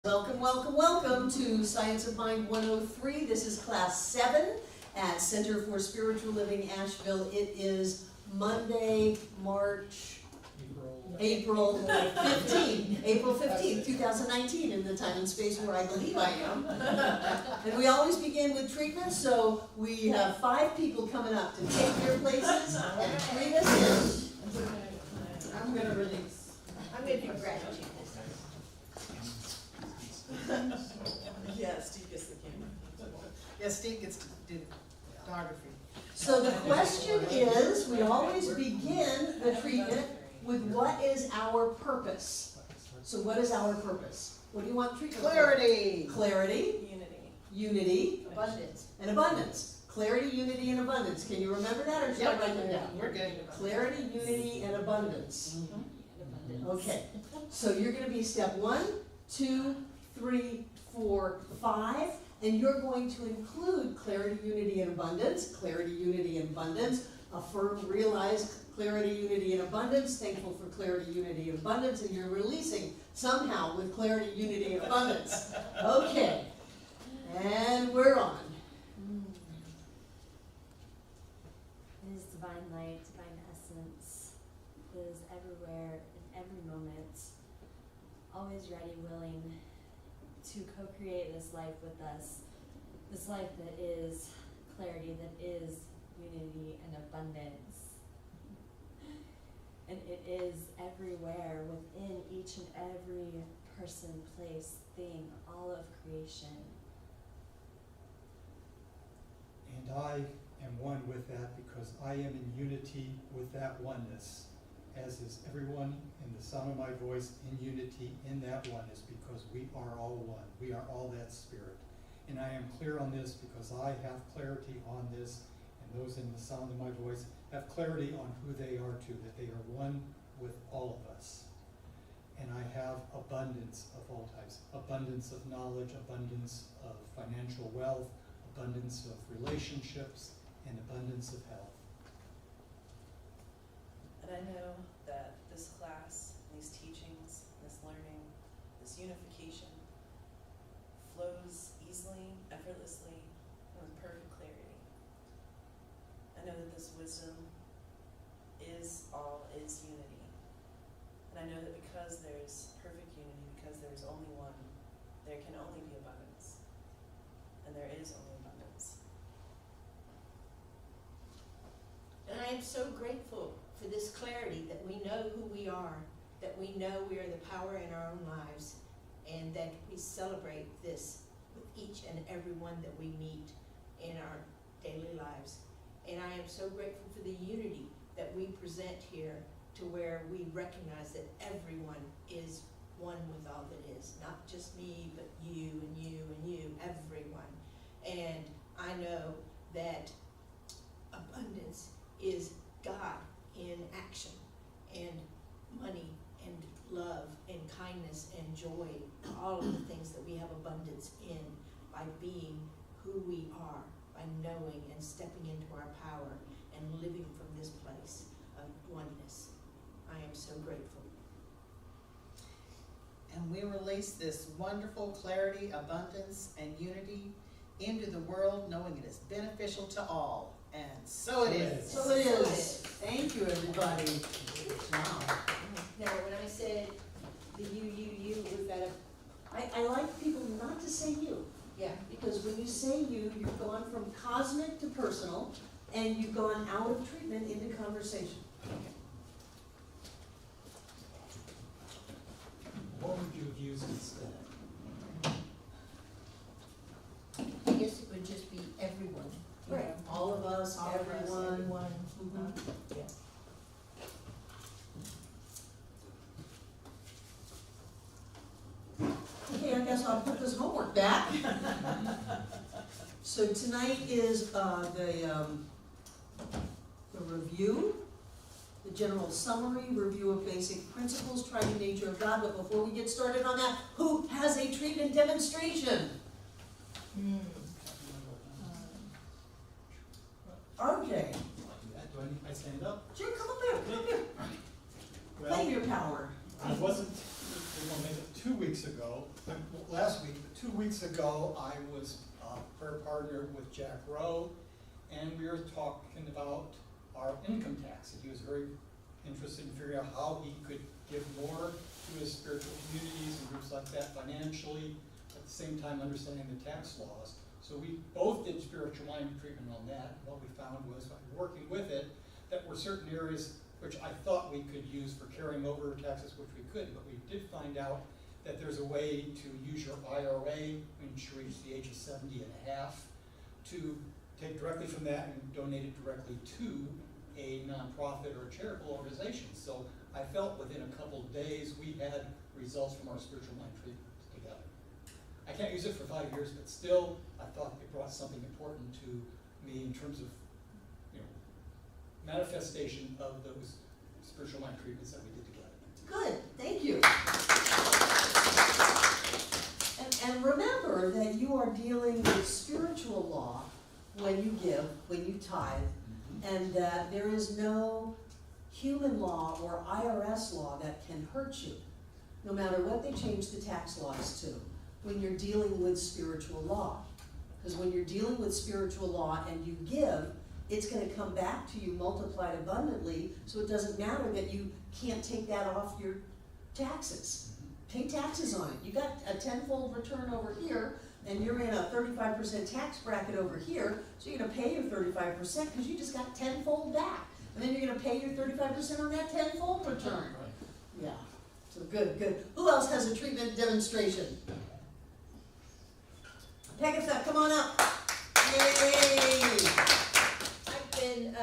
Welcome, welcome, welcome to Science of Mind 103. This is class 7 at Center for Spiritual Living, Asheville. It is Monday, April 15th, 2019, in the time and space where I believe I am. And we always begin with treatment, so we have 5 people coming up to take their places and treat us in. I'm going to release. I'm going to do gratitude this time. Yeah, Steve gets the camera. Yeah, Steve gets to do photography. So the question is, we always begin the treatment with what is our purpose? So what is our purpose? What do you want treatment for? Clarity. Clarity, unity, Abundance. and abundance. Clarity, unity, and abundance. Can you remember that, or should I write them down? We're good. Clarity, unity, and abundance. Abundance. Okay, so you're going to be step 1, 2, 3, 4, 5, and you're going to include clarity, unity, and abundance. Clarity, unity, and abundance. Affirm, realize clarity, unity, and abundance. Thankful for clarity, unity, and abundance, and you're releasing somehow with clarity, unity, and abundance. Okay, and we're on. It is divine light, divine essence. It is everywhere, in every moment, always ready, willing to co-create this life with us. This life that is clarity, that is unity and abundance. And it is everywhere, within each and every person, place, thing, all of creation. And I am one with that because I am in unity with that oneness, as is everyone in the sound of my voice in unity in that oneness, because we are all one. We are all that spirit. And I am clear on this because I have clarity on this, and those in the sound of my voice have clarity on who they are too, that they are one with all of us. And I have abundance of all types, abundance of knowledge, abundance of financial wealth, abundance of relationships, and abundance of health. And I know that this class, these teachings, this learning, this unification flows easily, effortlessly, and with perfect clarity. I know that this wisdom is unity. And I know that because there's perfect unity, because there's only one, there can only be abundance. And there is only abundance. And I am so grateful for this clarity that we know who we are, that we know we are the power in our own lives, and that we celebrate this with each and every one that we meet in our daily lives. And I am so grateful for the unity that we present here, to where we recognize that everyone is one with all that is. Not just me, but you and you and you, everyone. And I know that abundance is God in action, and money and love and kindness and joy, all of the things that we have abundance in by being who we are, by knowing and stepping into our power and living from this place of oneness. I am so grateful. And we release this wonderful clarity, abundance, and unity into the world, knowing it is beneficial to all. And so it is. So it is. Thank you, everybody. Wow. Now, when I said the you, was that I like people not to say you, yeah. because when you say you, you've gone from cosmic to personal, and you've gone out of treatment into conversation. What would you have used instead? I guess it would just be everyone. you Right. know. All of us, All of us, everyone. everyone. Mhm. Yeah. Okay, I guess I'll put this homework back. So tonight is the review, the general summary, review of basic principles, triune nature of God. But before we get started on that, who has a treatment demonstration? RJ, Do I stand up? sure, come up here, come up here. Well, Claim your power. I wasn't going to make it too 2 weeks ago, last week, but 2 weeks ago, I was prayer partnered with Jack Rowe, and we were talking about our income tax. And he was very interested in figuring out how he could give more to his spiritual communities and groups like that financially, at the same time understanding the tax laws. So we both did spiritual mind treatment on that. And what we found was, by working with it, that were certain areas which I thought we could use for carrying over taxes, which we couldn't, but we did find out that there's a way to use your IRA when you reach the age of 70 and a half to take directly from that and donate it directly to a nonprofit or a charitable organization. So I felt within a couple of days we had results from our spiritual mind treatment together. I can't use it for 5 years, but still I thought it brought something important to me in terms of, you know, manifestation of those spiritual mind treatments that we did together. Good, thank you. And remember that you are dealing with spiritual law when you give, when you tithe, and that there is no human law or IRS law that can hurt you, no matter what they change the tax laws to, when you're dealing with spiritual law. Because when you're dealing with spiritual law and you give, it's going to come back to you multiplied abundantly, so it doesn't matter that you can't take that off your taxes. Pay taxes on it. You got a tenfold return over here, and you're in a 35% tax bracket over here, so you're going to pay your 35% because you just got tenfold back. And then you're going to pay your 35% on that tenfold return. Yeah, so good, good. Who else has a treatment demonstration? Pegatha, come on up. Yay! I've been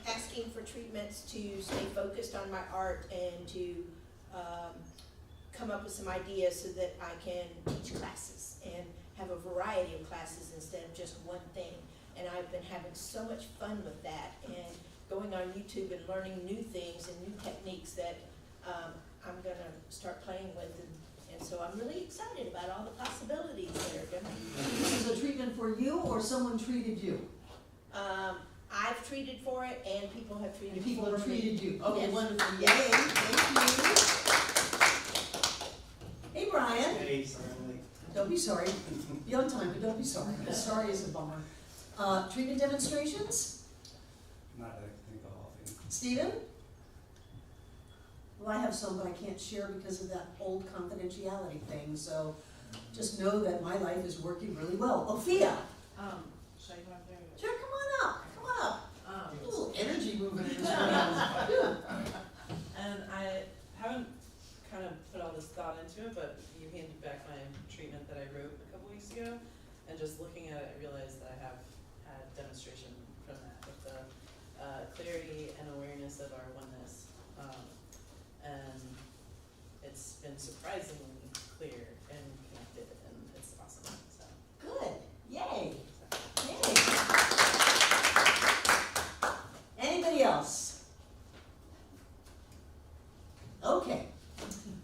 asking for treatments to stay focused on my art and to come up with some ideas so that I can teach classes and have a variety of classes instead of just one thing. And I've been having so much fun with that and going on YouTube and learning new things and new techniques that I'm going to start playing with. And so I'm really excited about all the possibilities that are going to be. This is a treatment for you, or someone treated you? I've treated for it, and people have treated And people for have me. treated you. Okay, Yes. wonderful. Yay, thank you. Hey, Brian. Hey, sorry, I'm late. Don't be sorry. Be on time, but don't be sorry. Sorry is a bummer. Treatment demonstrations? Not that I can think of offhand. Stephen? Well, I have some, but I can't share because of that old confidentiality thing, so just know that my life is working really well. Ophia? Should I go up there? Sure, come on up, come on up. A little energy moving in this room. And I haven't kind of put all this thought into it, but you handed back my treatment that I wrote a couple weeks ago, and just looking at it, I realized that I have had demonstration from that with the clarity and awareness of our oneness, and it's been surprisingly clear and connected, and it's awesome. So, Good, yay. so. Yay. Anybody else? Okay,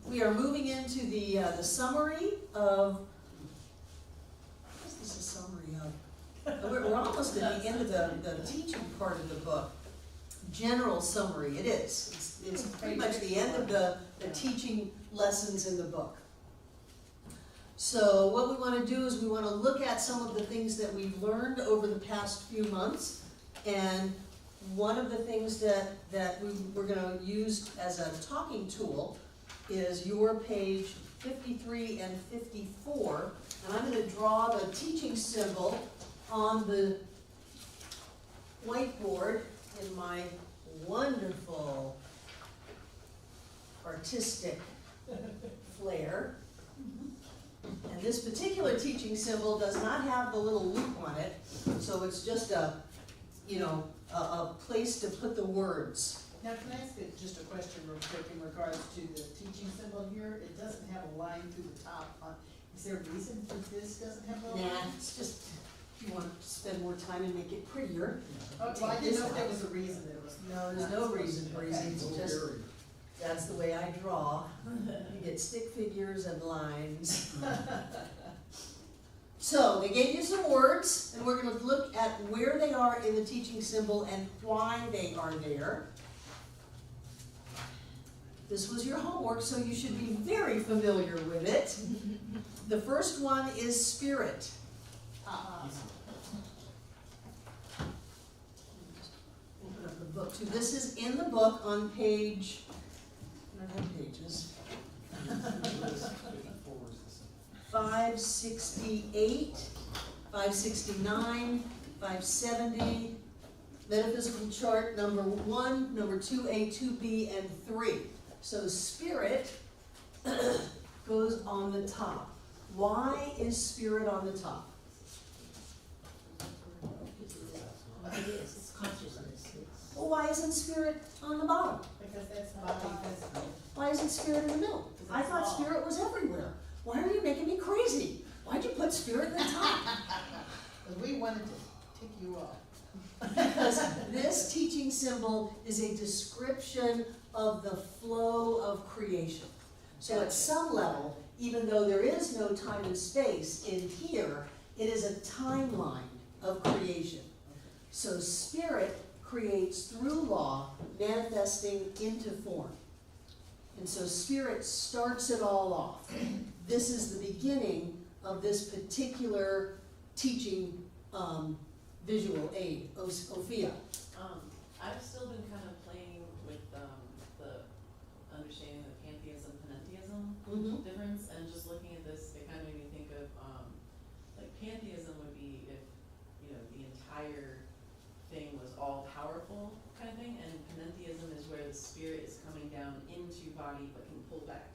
we are moving into the summary of, what is this a summary of? We're almost at the end of the teaching part of the book. General summary, it is. It's pretty much the end of the teaching lessons in the book. So what we want to do is we want to look at some of the things that we've learned over the past few months. And one of the things that we're going to use as a talking tool is your page 53 and 54. And I'm going to draw the teaching symbol on the whiteboard in my wonderful artistic flair. And this particular teaching symbol does not have the little loop on it, so it's just a place to put the words. Now, can I ask just a question real quick in regards to the teaching symbol here? It doesn't have a line through the top. Is there a reason for this doesn't have a line? Nah, it's just, if you want to spend more time and make it prettier. Oh, well, I didn't know if there was a reason that it was. No, there's no reason for it, it's just, that's the way I draw. You get stick figures and lines. So, they gave you some words, and we're going to look at where they are in the teaching symbol and why they are there. This was your homework, so you should be very familiar with it. The first one is spirit. Open up the book too. This is in the book on page, I don't have pages, 568, 569, 570, metaphysical chart number 1, number 2A, 2B, and 3. So spirit goes on the top. Why is spirit on the top? It is, it's consciousness. Well, why isn't spirit on the bottom? Because that's body physical. Why isn't spirit in the middle? I thought spirit was everywhere. Why are you making me crazy? Why'd you put spirit in the top? Because we wanted to tick you off. Because this teaching symbol is a description of the flow of creation. So at some level, even though there is no time and space in here, it is a timeline of creation. So spirit creates through law, manifesting into form. And so spirit starts it all off. This is the beginning of this particular teaching visual aid, Ophia. I've still been kind of playing with the understanding of pantheism, panentheism difference, and just looking at this, it kind of made me think of like pantheism would be if, you know, the entire thing was all powerful kind of thing, and panentheism is where the spirit is coming down into body but can pull back.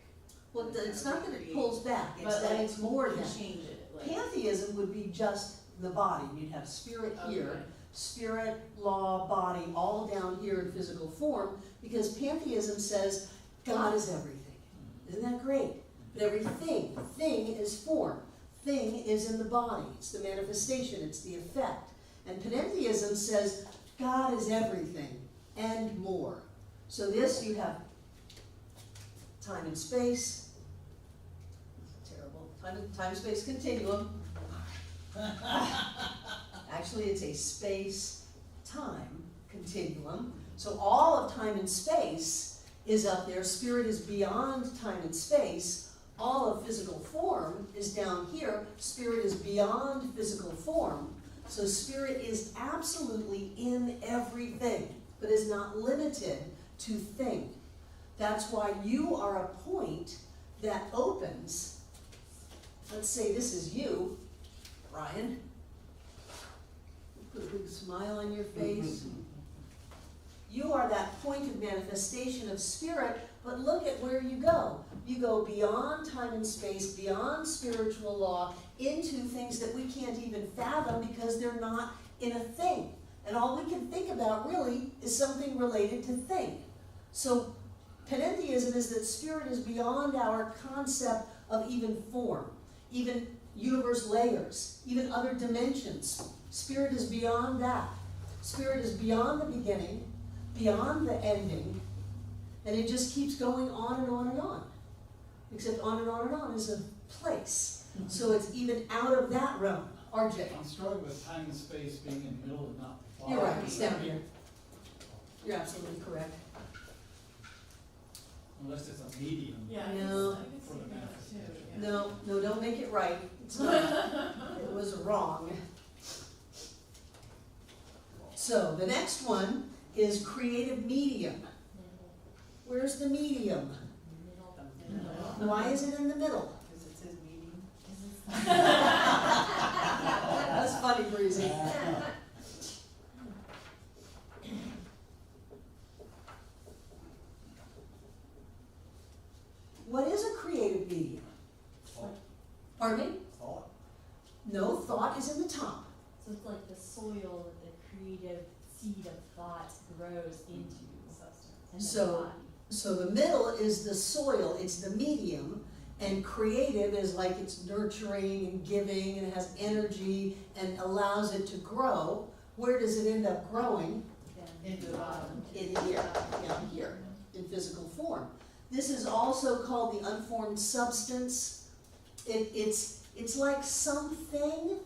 Well, it's not that it pulls back, it's But that like, it's more you than. can change it. Like, Pantheism would be just the body. You'd have spirit here, okay. spirit, law, body, all down here in physical form, because pantheism says God is everything. Isn't that great? That everything, thing is form. Thing is in the body. It's the manifestation, it's the effect. And panentheism says God is everything and more. So this you have time and space. Terrible. Time-space continuum. Actually, it's a space-time continuum. So all of time and space is up there. Spirit is beyond time and space. All of physical form is down here. Spirit is beyond physical form. So spirit is absolutely in everything, but is not limited to thing. That's why you are a point that opens. Let's say this is you, Ryan. Put a big smile on your face. You are that point of manifestation of spirit, but look at where you go. You go beyond time and space, beyond spiritual law, into things that we can't even fathom because they're not in a thing. And all we can think about really is something related to thing. So panentheism is that spirit is beyond our concept of even form, even universe layers, even other dimensions. Spirit is beyond that. Spirit is beyond the beginning, beyond the ending, and it just keeps going on and on and on. Except on and on and on is a place. So it's even out of that realm. RJ. I'm struggling with time and space being in the middle and not the bottom. You're right, it's down here. You're absolutely correct. Unless it's a medium. Yeah, No. I can see For the that manifestation. too. Yeah. No, don't make it right. It's not. It was wrong. So the next one is creative medium. Where's the medium? Why is it in the middle? Because it's his meeting. That's funny, Breezy. What is a creative medium? Thought. Pardon me? Thought. No, thought is in the top. So it's like the soil that the creative seed of thought grows into substance. And then So- the body. So the middle is the soil, it's the medium, and creative is like it's nurturing and giving and has energy and allows it to grow. Where does it end up growing? Into the bottom. In here, down here, in physical form. This is also called the unformed substance. It's like something,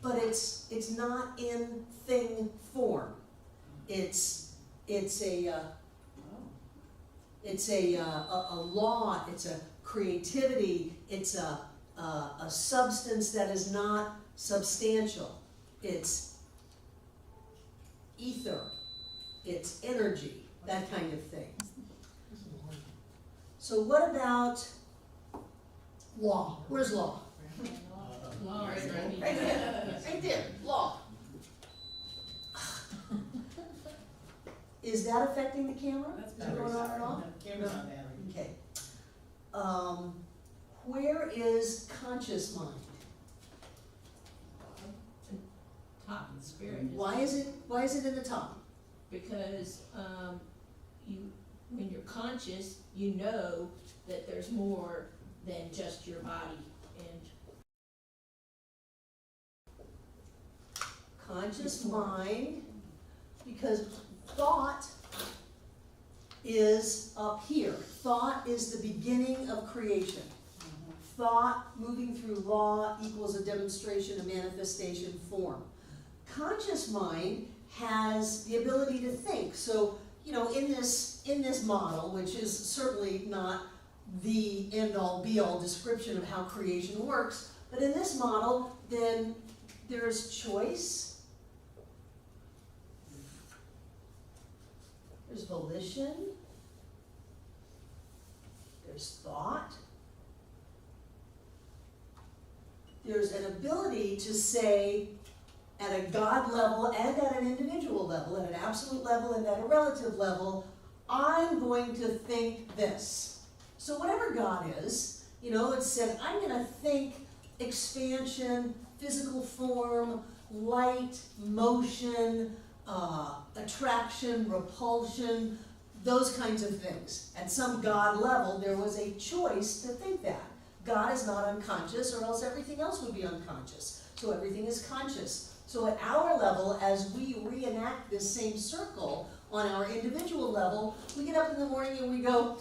but it's not in thing form. It's a It's a law, it's a creativity, it's a substance that is not substantial. It's ether, it's energy, that kind of thing. So what about law? Where's law? Law is Right there, right there, law. Is that affecting the camera? That's Is it going on and off? Camera's on battery. Okay. Where is conscious mind? top of the spirit. Why is it in the top? Because, when you're conscious, you know that there's more than just your body, and Conscious mind, because thought is up here. Thought is the beginning of creation. Thought moving through law equals a demonstration, a manifestation form. Conscious mind has the ability to think. So, you know, in this model, which is certainly not the end-all be-all description of how creation works, but in this model, then there's choice, there's volition, there's thought, there's an ability to say, at a God level and at an individual level, at an absolute level and at a relative level, I'm going to think this. So whatever God is, you know, it said, I'm going to think expansion, physical form, light, motion, attraction, repulsion, those kinds of things. At some God level, there was a choice to think that. God is not unconscious, or else everything else would be unconscious. So everything is conscious. So at our level, as we reenact this same circle on our individual level, we get up in the morning and we go,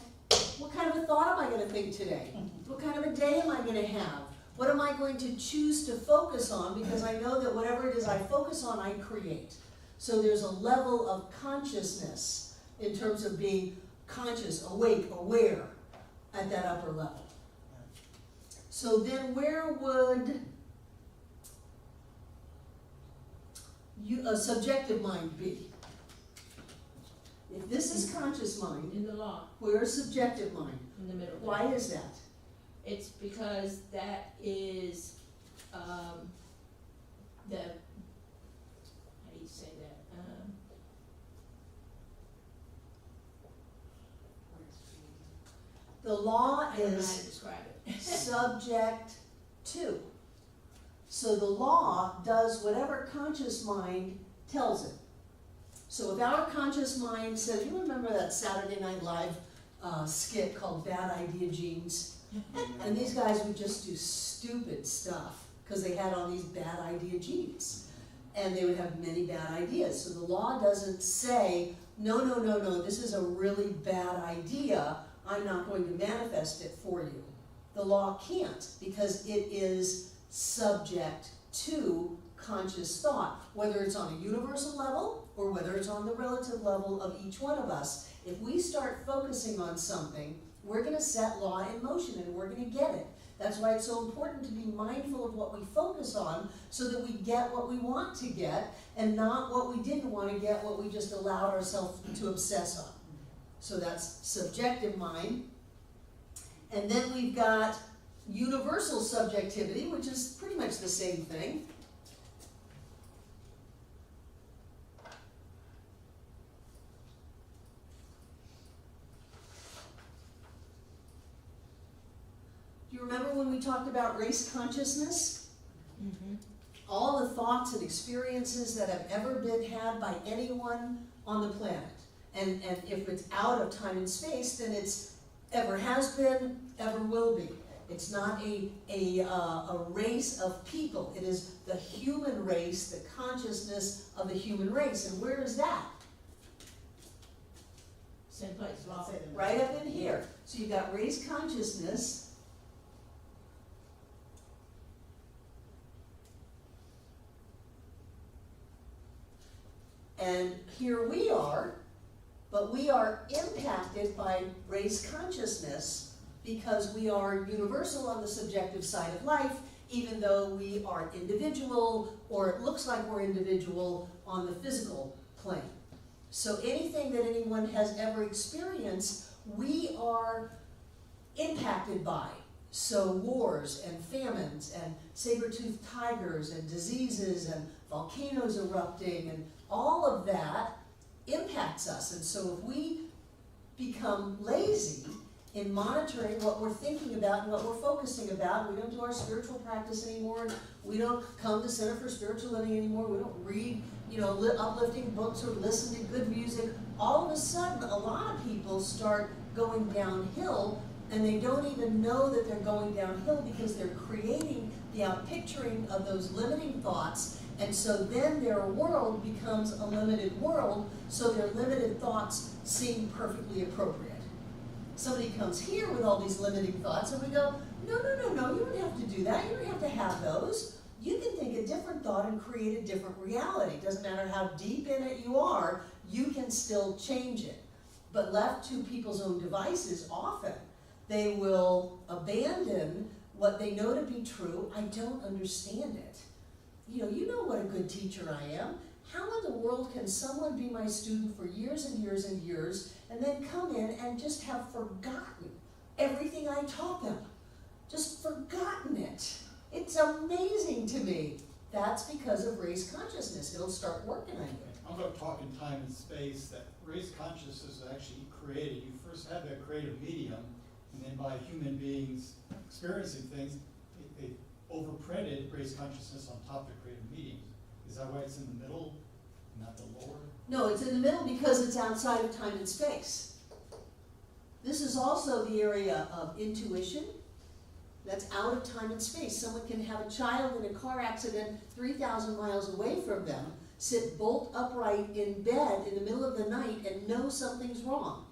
what kind of a thought am I going to think today? What kind of a day am I going to have? What am I going to choose to focus on? Because I know that whatever it is I focus on, I create. So there's a level of consciousness in terms of being conscious, awake, aware at that upper level. So then where would a subjective mind be? If this is conscious mind, in the law, where's subjective mind? in the middle. Why is that? It's because that is, the, how do you say that? The law I don't know how to is describe it. subject to. So the law does whatever conscious mind tells it. So if our conscious mind says, you remember that Saturday Night Live skit called Bad Idea Genes? And these guys would just do stupid stuff because they had all these bad idea genes. And they would have many bad ideas. So the law doesn't say, no, this is a really bad idea. I'm not going to manifest it for you. The law can't, because it is subject to conscious thought, whether it's on a universal level or whether it's on the relative level of each one of us. If we start focusing on something, we're going to set law in motion and we're going to get it. That's why it's so important to be mindful of what we focus on so that we get what we want to get and not what we didn't want to get, what we just allowed ourselves to obsess on. So that's subjective mind. And then we've got universal subjectivity, which is pretty much the same thing. Do you remember when we talked about race consciousness? Mm-hmm. All the thoughts and experiences that have ever been had by anyone on the planet. And if it's out of time and space, then it's ever has been, ever will be. It's not a race of people. It is the human race, the consciousness of the human race. And where is that? Same place, law. Right up in here. So you've got race consciousness. And here we are, but But we are impacted by race consciousness because we are universal on the subjective side of life, even though we are individual, or it looks like we're individual on the physical plane. So anything that anyone has ever experienced, we are impacted by. So wars and famines and saber-toothed tigers and diseases and volcanoes erupting and all of that impacts us. And so if we become lazy in monitoring what we're thinking about and what we're focusing about, we don't do our spiritual practice anymore, we don't come to Center for Spiritual Living anymore, we don't read, uplifting books or listen to good music, all of a sudden a lot of people start going downhill, and they don't even know that they're going downhill because they're creating the outpicturing of those limiting thoughts, and so then their world becomes a limited world, so their limited thoughts seem perfectly appropriate. Somebody comes here with all these limiting thoughts, and we go, no, you don't have to do that, you don't have to have those. You can think a different thought and create a different reality. Doesn't matter how deep in it you are, you can still change it. But left to people's own devices, often, they will abandon what they know to be true. I don't understand it. You know what a good teacher I am. How in the world can someone be my student for years and years and years and then come in and just have forgotten everything I taught them? Just forgotten it. It's amazing to me. That's because of race consciousness. It'll start working on you. I'm going to talk in time and space that race consciousness is actually created. You first have that creative medium, and then by human beings experiencing things, they overprinted race consciousness on top of the creative medium. Is that why it's in the middle, not the lower? No, it's in the middle because it's outside of time and space. This is also the area of intuition. That's out of time and space. Someone can have a child in a car accident 3,000 miles away from them, sit bolt upright in bed in the middle of the night and know something's wrong.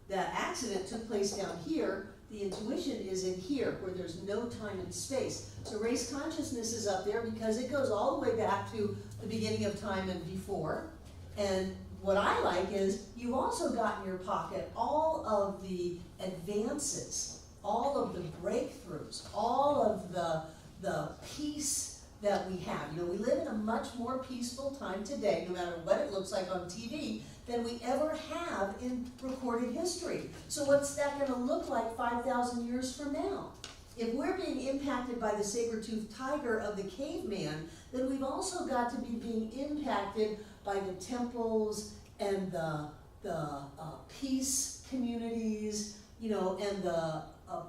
That accident took place down here. The intuition is in here where there's no time and space. So race consciousness is up there because it goes all the way back to the beginning of time and before. And what I like is you've also got in your pocket all of the advances, all of the breakthroughs, all of the peace that we have. We live in a much more peaceful time today, no matter what it looks like on TV, than we ever have in recorded history. So what's that going to look like 5,000 years from now? If we're being impacted by the saber-toothed tiger of the caveman, then we've also got to be being impacted by the temples and the peace communities, and the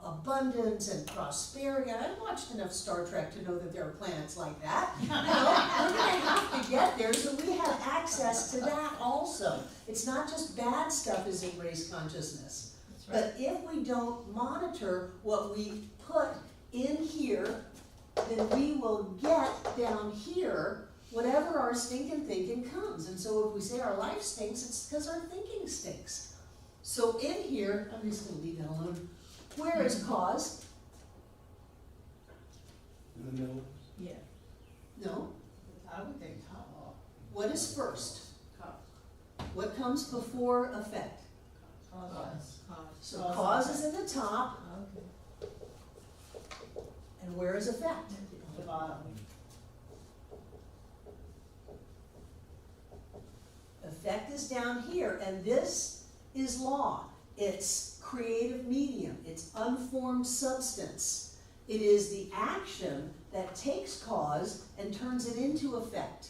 abundance and prosperity. And I've watched enough Star Trek to know that there are planets like that. We're going to have to get there, so we have access to that also. It's not just bad stuff is in race consciousness. But if we don't monitor what we put in here, then we will get down here whatever our stinking thinking comes. And so if we say our life stinks, it's because our thinking stinks. So in here, I'm just going to leave that alone. Where is cause? In the middle. Yeah. No. I would think top. What is first? What comes before effect? Cause. So cause is in the top, Okay. and where is effect? The bottom. Effect is down here, and this is law. It's creative medium. It's unformed substance. It is the action that takes cause and turns it into effect.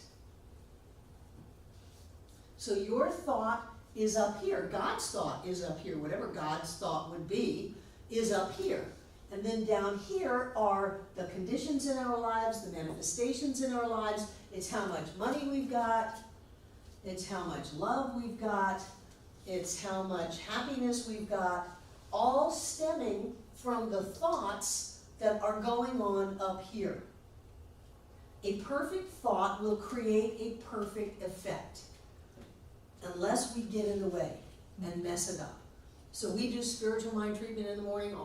So your thought is up here. God's thought is up here. Whatever God's thought would be is up here. And then down here are the conditions in our lives, the manifestations in our lives. It's how much money we've got. It's how much love we've got. It's how much happiness we've got, all stemming from the thoughts that are going on up here. A perfect thought will create a perfect effect, unless we get in the way and mess it up. So we do spiritual mind treatment in the morning,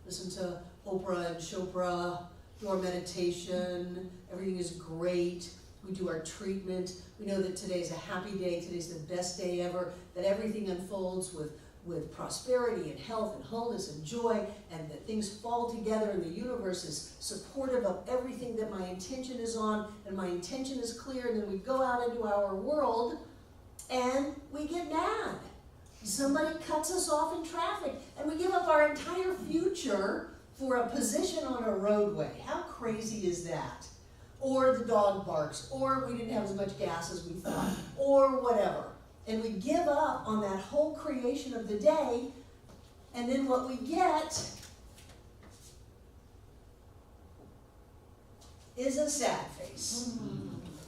listen to Oprah and Chopra, do our meditation, everything is great. we do our treatment, we know that today's a happy day, today's the best day ever, that everything unfolds with prosperity and health and wholeness and joy, and that things fall together and the universe is supportive of everything that my intention is on, and my intention is clear, and then we go out into our world and we get mad. Somebody cuts us off in traffic and we give up our entire future for a position on a roadway. How crazy is that? Or the dog barks, or we didn't have as much gas as we thought, or whatever. And we give up on that whole creation of the day, and then what we get is a sad face.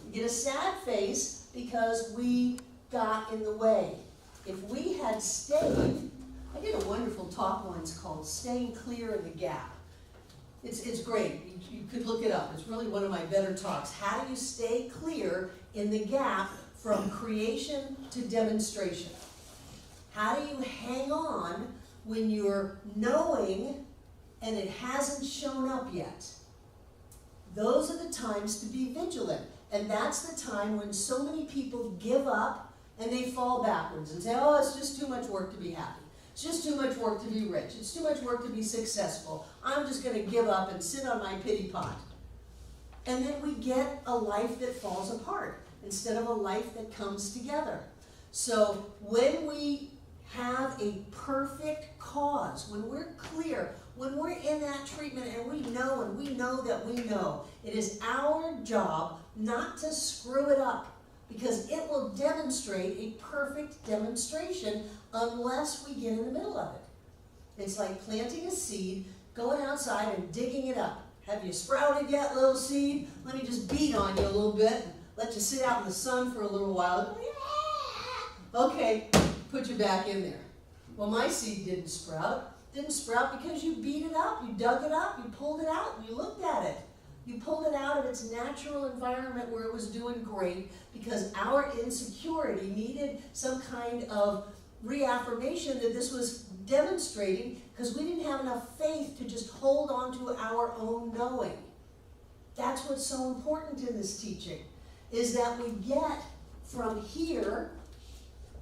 We get a sad face because we got in the way. If we had stayed, I did a wonderful talk once called Staying Clear in the Gap. It's great, you could look it up, it's really one of my better talks. How do you stay clear in the gap from creation to demonstration? How do you hang on when you're knowing and it hasn't shown up yet? Those are the times to be vigilant. And that's the time when so many people give up and they fall backwards and say, oh, it's just too much work to be happy. It's just too much work to be rich. It's too much work to be successful. I'm just going to give up and sit on my pity pot. And then we get a life that falls apart instead of a life that comes together. So when we have a perfect cause, when we're clear, when we're in that treatment and we know that we know, it is our job not to screw it up, because it will demonstrate a perfect demonstration unless we get in the middle of it. It's like planting a seed, going outside and digging it up. Have you sprouted yet, little seed? Let me just beat on you a little bit and let you sit out in the sun for a little while. Okay, put you back in there. Well, my seed didn't sprout. Didn't sprout because you beat it up, you dug it up, you pulled it out, and you looked at it. You pulled it out of its natural environment where it was doing great because our insecurity needed some kind of reaffirmation that this was demonstrating, because we didn't have enough faith to just hold on to our own knowing. That's what's so important in this teaching, is that we get from here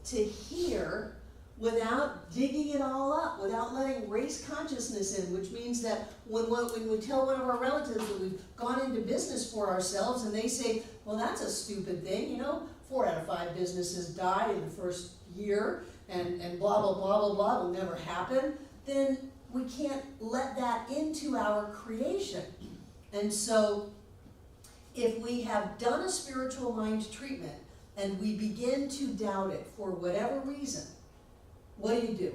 to here without digging it all up, without letting race consciousness in, which means that when we tell one of our relatives that we've gone into business for ourselves and they say, well, that's a stupid thing, 4 out of 5 businesses died in the first year and blah, blah, blah, blah, blah, will never happen, then we can't let that into our creation. And so if we have done a spiritual mind treatment and we begin to doubt it for whatever reason, what do?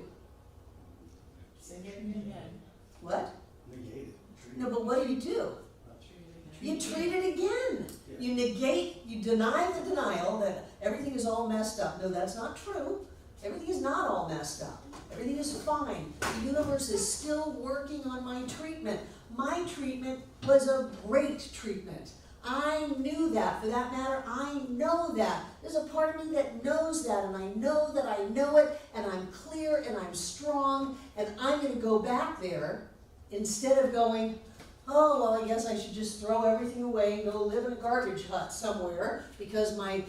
Sing it again. What? Negate it. Treat No, it. but what do? You treat it again. You negate, you deny the denial that everything is all messed up. No, that's not true. Everything is not all messed up. Everything is fine. The universe is still working on my treatment. My treatment was a great treatment. I knew that. For that matter, I know that. There's a part of me that knows that, and I know that I know it, and I'm clear, and I'm strong, and I'm going to go back there instead of going, oh, well, I guess I should just throw everything away and go live in a garbage hut somewhere because my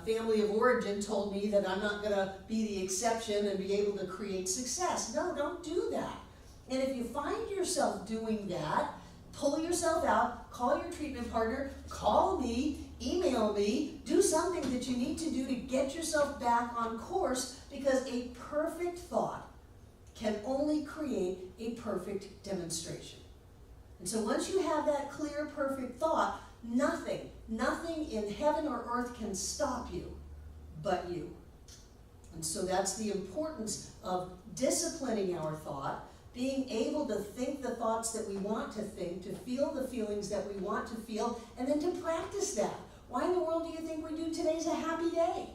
family of origin told me that I'm not going to be the exception and be able to create success. No, don't do that. And if you find yourself doing that, pull yourself out, call your treatment partner, call me, email me, do something that you need to do to get yourself back on course, because a perfect thought can only create a perfect demonstration. And so once you have that clear, perfect thought, nothing in heaven or earth can stop you but you. And so that's the importance of disciplining our thought, being able to think the thoughts that we want to think, to feel the feelings that we want to feel, and then to practice that. Why in the world do you think we do today's a happy day?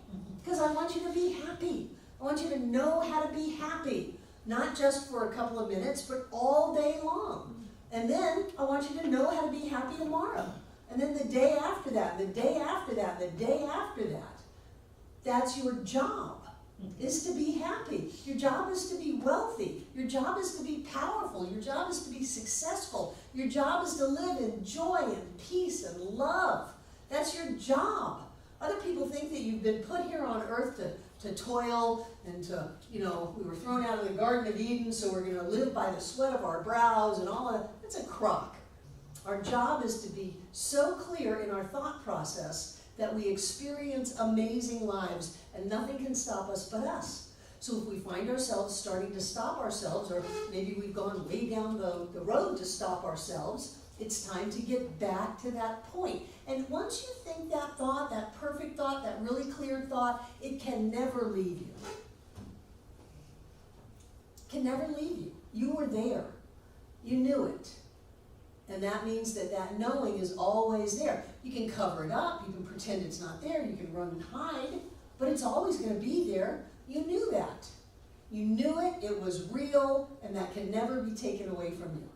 Because I want you to be happy. I want you to know how to be happy, not just for a couple of minutes, but all day long. And then I want you to know how to be happy tomorrow. And then the day after that, the day after that, the day after that. That's your job, is to be happy. Your job is to be wealthy. Your job is to be powerful. Your job is to be successful. Your job is to live in joy and peace and love. That's your job. Other people think that you've been put here on earth to toil and to, we were thrown out of the Garden of Eden, so we're gonna live by the sweat of our brows and all of that. That's a crock. Our job is to be so clear in our thought process that we experience amazing lives and nothing can stop us but us. So if we find ourselves starting to stop ourselves, or maybe we've gone way down the road to stop ourselves, it's time to get back to that point. And once you think that thought, that perfect thought, that really clear thought, it can never leave you. It can never leave you. You were there. You knew it. And that means that that knowing is always there. You can cover it up, you can pretend it's not there, you can run and hide, but it's always going to be there. You knew that. You knew it, it was real, and that can never be taken away from you.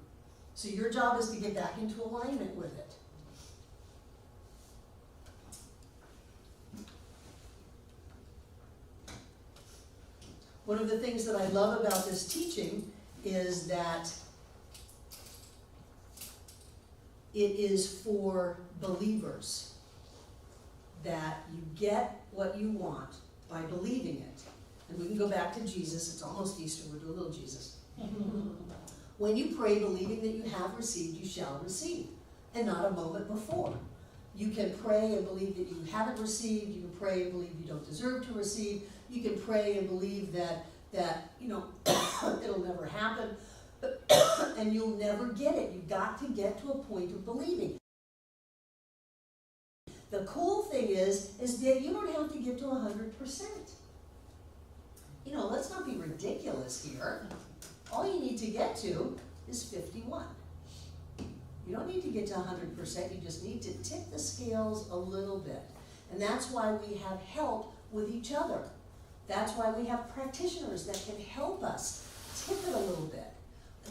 So your job is to get back into alignment with it. One of the things that I love about this teaching is that it is for believers, that you get what you want by believing it. And we can go back to Jesus. It's almost Easter. We'll do a little Jesus. When you pray believing that you have received, you shall receive, and not a moment before. You can pray and believe that you haven't received. You can pray and believe you don't deserve to receive. You can pray and believe that it'll never happen, and you'll never get it. You've got to get to a point of believing. The cool thing is that you don't have to get to 100%. Let's not be ridiculous here. All you need to get to is 51. You don't need to get to 100%, you just need to tip the scales a little bit. And that's why we have help with each other. That's why we have practitioners that can help us tip it a little bit.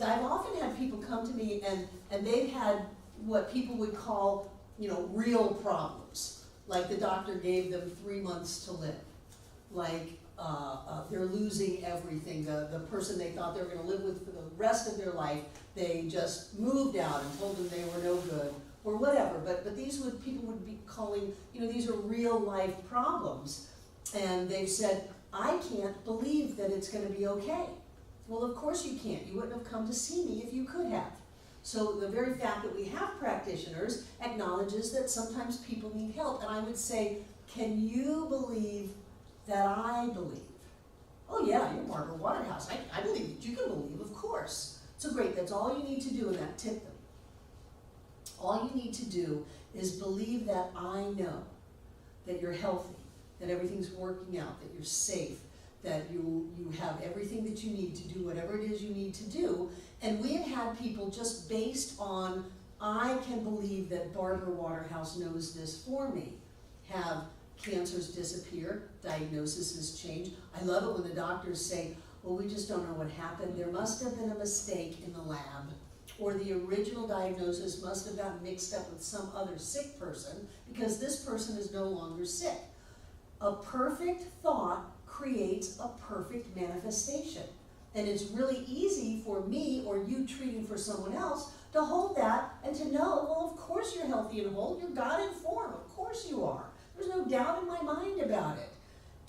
I've often had people come to me and they've had what people would call, real problems. Like the doctor gave them 3 months to live. Like they're losing everything. The person they thought they were going to live with for the rest of their life, they just moved out and told them they were no good, or whatever. But these people would be calling, these are real life problems. And they've said, I can't believe that it's going to be okay. Well, of course you can't. You wouldn't have come to see me if you could have. So the very fact that we have practitioners acknowledges that sometimes people need help. And I would say, can you believe that I believe? Oh yeah, you're Barbara Waterhouse. I believe that you can believe, of course. So great, that's all you need to do in that tip them. All you need to do is believe that I know that you're healthy, that everything's working out, that you're safe, that you have everything that you need to do whatever it is you need to do. And we have had people just based on, I can believe that Barbara Waterhouse knows this for me, have cancers disappear, diagnoses change. I love it when the doctors say, well, we just don't know what happened. There must have been a mistake in the lab, or the original diagnosis must have gotten mixed up with some other sick person because this person is no longer sick. A perfect thought creates a perfect manifestation. And it's really easy for me or you treating for someone else to hold that and to know, well, of course you're healthy and whole. You're God-informed. Of course you are. There's no doubt in my mind about it.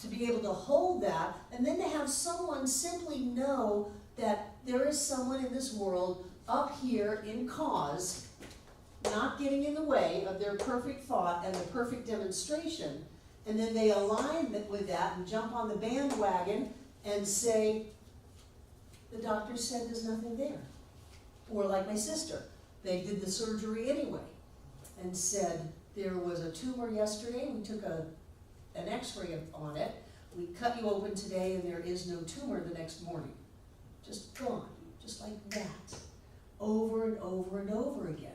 To be able to hold that and then to have someone simply know that there is someone in this world up here in cause, not getting in the way of their perfect thought and the perfect demonstration, and then they align with that and jump on the bandwagon and say, the doctor said there's nothing there. Or like my sister, they did the surgery anyway and said there was a tumor yesterday, we took an x-ray on it, we cut you open today and there is no tumor the next morning. Just gone, just like that, over and over and over again.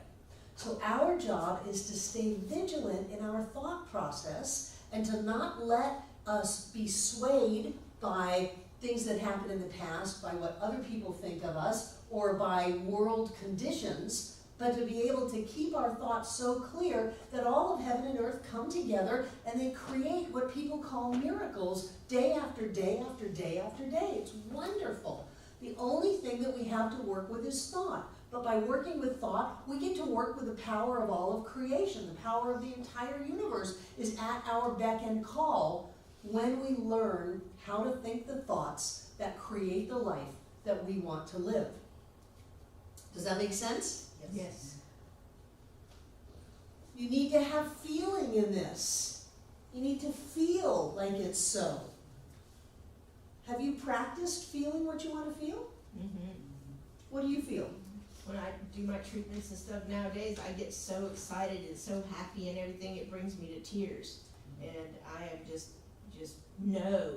So our job is to stay vigilant in our thought process and to not let us be swayed by things that happened in the past, by what other people think of us, or by world conditions, but to be able to keep our thoughts so clear that all of heaven and earth come together and they create what people call miracles day after day after day after day. It's wonderful. The only thing that we have to work with is thought. but by working with thought, we get to work with the power of all of creation. The power of the entire universe is at our beck and call when we learn how to think the thoughts that create the life that we want to live. Does that make sense? Yes. You need to have feeling in this. You need to feel like it's so. Have you practiced feeling what you want to feel? Mm-hmm. What do you feel? When I do my treatments and stuff nowadays, I get so excited and so happy and everything, it brings me to tears. And I am just know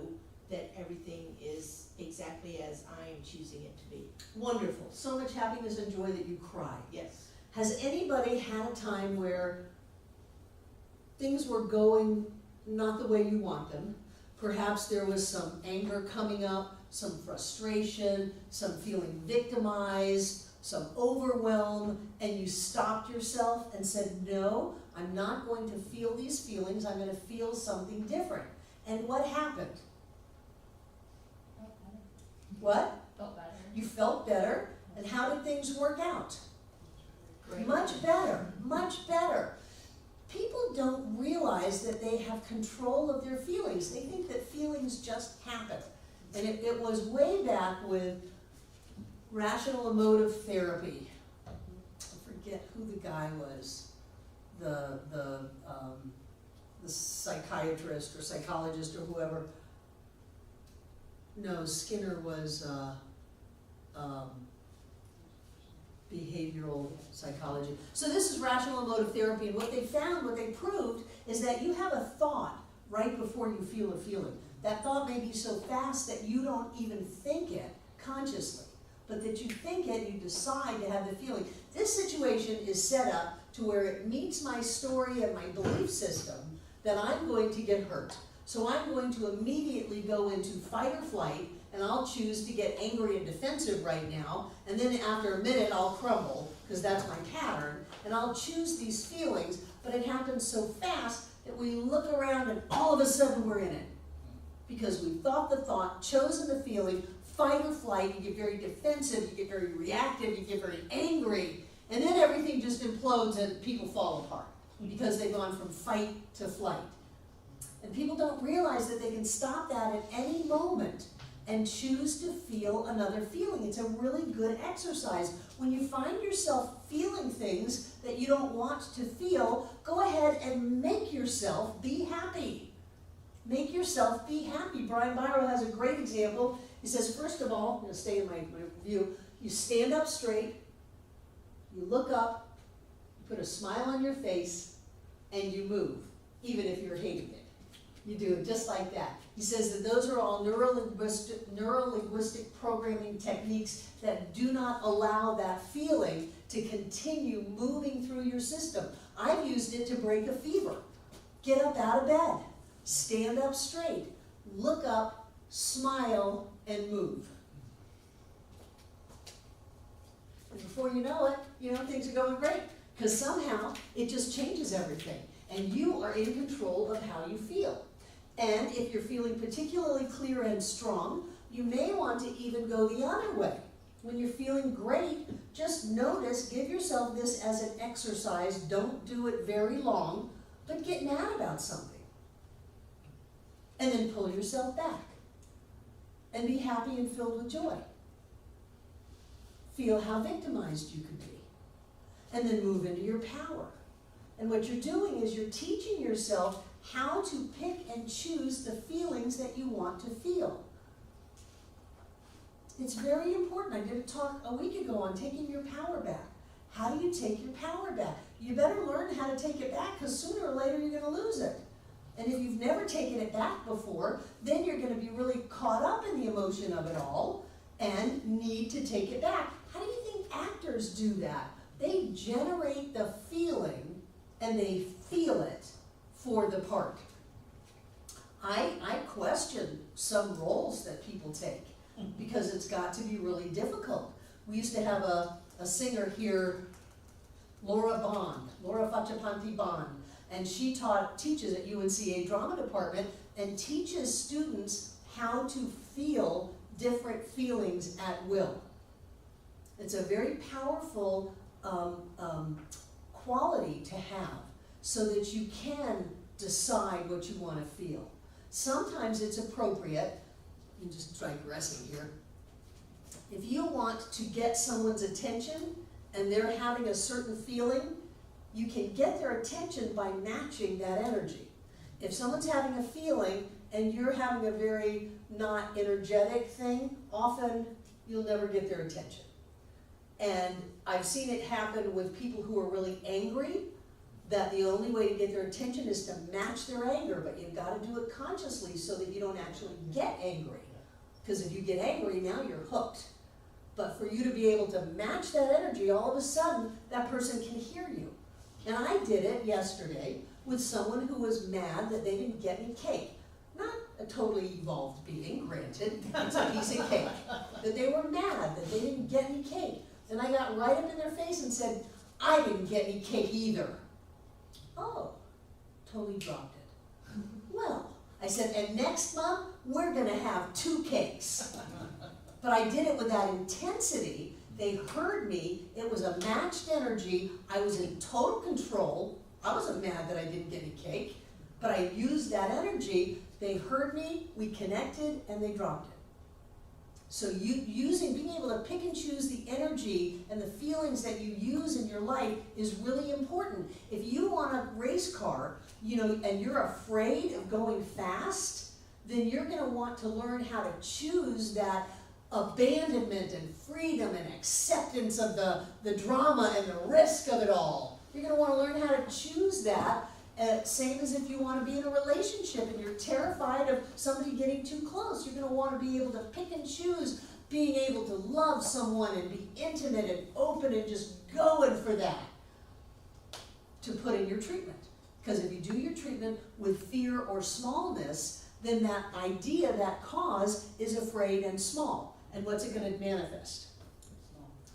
that everything is exactly as I am choosing it to be. Wonderful. So much happiness and joy that you cry. Yes. Has anybody had a time where things were going not the way you want them? Perhaps there was some anger coming up, some frustration, some feeling victimized, some overwhelm, and you stopped yourself and said, no, I'm not going to feel these feelings, I'm going to feel something different. And what happened? Felt better. What? Felt better. You felt better, and how did things work out? Great. Much better, much better. People don't realize that they have control of their feelings. They think that feelings just happen. And it was way back with rational emotive therapy. I forget who the guy was, the psychiatrist or psychologist or whoever. No, Skinner was behavioral psychology. So this is rational emotive therapy, and what they found, what they proved, is that you have a thought right before you feel a feeling. That thought may be so fast that you don't even think it consciously, but that you think it, you decide to have the feeling. This situation is set up to where it meets my story and my belief system that I'm going to get hurt. So I'm going to immediately go into fight or flight, and I'll choose to get angry and defensive right now, and then after a minute I'll crumble, because that's my pattern, and I'll choose these feelings, but it happens so fast that we look around and all of a sudden we're in it. Because we thought the thought, chosen the feeling, fight or flight, you get very defensive, you get very reactive, you get very angry, and then everything just implodes and people fall apart, because they've gone from fight to flight. And people don't realize that they can stop that at any moment and choose to feel another feeling. It's a really good exercise. When you find yourself feeling things that you don't want to feel, go ahead and make yourself be happy. Make yourself be happy. Brian Byro has a great example. He says, first of all, I'm going to stay in my view, you stand up straight, you look up, you put a smile on your face, and you move, even if you're hating it. You do it just like that. He says that those are all neurolinguistic programming techniques that do not allow that feeling to continue moving through your system. I've used it to break a fever. Get up out of bed, stand up straight, look up, smile, and move. And before you know it, things are going great, because somehow it just changes everything, and you are in control of how you feel. And if you're feeling particularly clear and strong, you may want to even go the other way. When you're feeling great, just notice, give yourself this as an exercise. Don't do it very long, but get mad about something. And then pull yourself back. And be happy and filled with joy. Feel how victimized you could be. And then move into your power. And what you're doing is you're teaching yourself how to pick and choose the feelings that you want to feel. It's very important. I did a talk a week ago on taking your power back. How do you take your power back? You better learn how to take it back, because sooner or later you're going to lose it. And if you've never taken it back before, then you're going to be really caught up in the emotion of it all and need to take it back. How do you think actors do that? They generate the feeling and they feel it for the part. I question some roles that people take, because it's got to be really difficult. We used to have a singer here, Laura Fachapanti Bond, and she teaches at UNCA Drama Department and teaches students how to feel different feelings at will. It's a very powerful quality to have so that you can decide what you want to feel. Sometimes it's appropriate, I'm just digressing here. If you want to get someone's attention and they're having a certain feeling, you can get their attention by matching that energy. If someone's having a feeling and you're having a very not energetic thing, often you'll never get their attention. And I've seen it happen with people who are really angry, that the only way to get their attention is to match their anger, but you've got to do it consciously so that you don't actually get angry. Because if you get angry, now you're hooked. But for you to be able to match that energy, all of a sudden, that person can hear you. And I did it yesterday with someone who was mad that they didn't get any cake. Not a totally evolved being, granted, it's a piece of cake. That they were mad that they didn't get any cake. And I got right up in their face and said, I didn't get any cake either. Oh, totally dropped it. Well, I said, and next month, we're gonna have 2 cakes. But I did it with that intensity. They heard me, it was a matched energy, I was in total control. I wasn't mad that I didn't get any cake, but I used that energy. They heard me, we connected, and they dropped it. So being able to pick and choose the energy and the feelings that you use in your life is really important. If you want a race car, and you're afraid of going fast, then you're gonna want to learn how to choose that abandonment and freedom and acceptance of the drama and the risk of it all. You're gonna wanna learn how to choose that. Same as if you want to be in a relationship and you're terrified of somebody getting too close. You're going to want to be able to pick and choose being able to love someone and be intimate and open and just going for that to put in your treatment. Because if you do your treatment with fear or smallness, then that idea, that cause is afraid and small. And what's it going to manifest?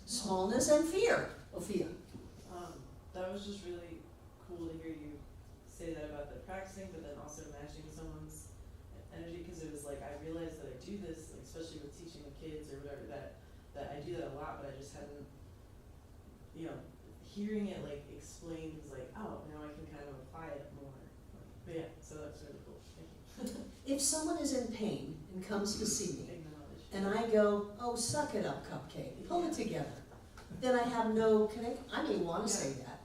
Smallness and fear. Ophia. That was just really cool to hear you say that about the practicing, but then also matching someone's energy, because it was like I realized that I do this, like, especially with teaching the kids or whatever, that I do that a lot, but I just hadn't, hearing it like explained was like, oh, now I can kind of apply it more. But yeah, so that's really cool. Thank you. If someone is in pain and comes to see me, Acknowledge. and I go, oh, suck it up, cupcake, pull it together, then I have no connection. I may want to say that,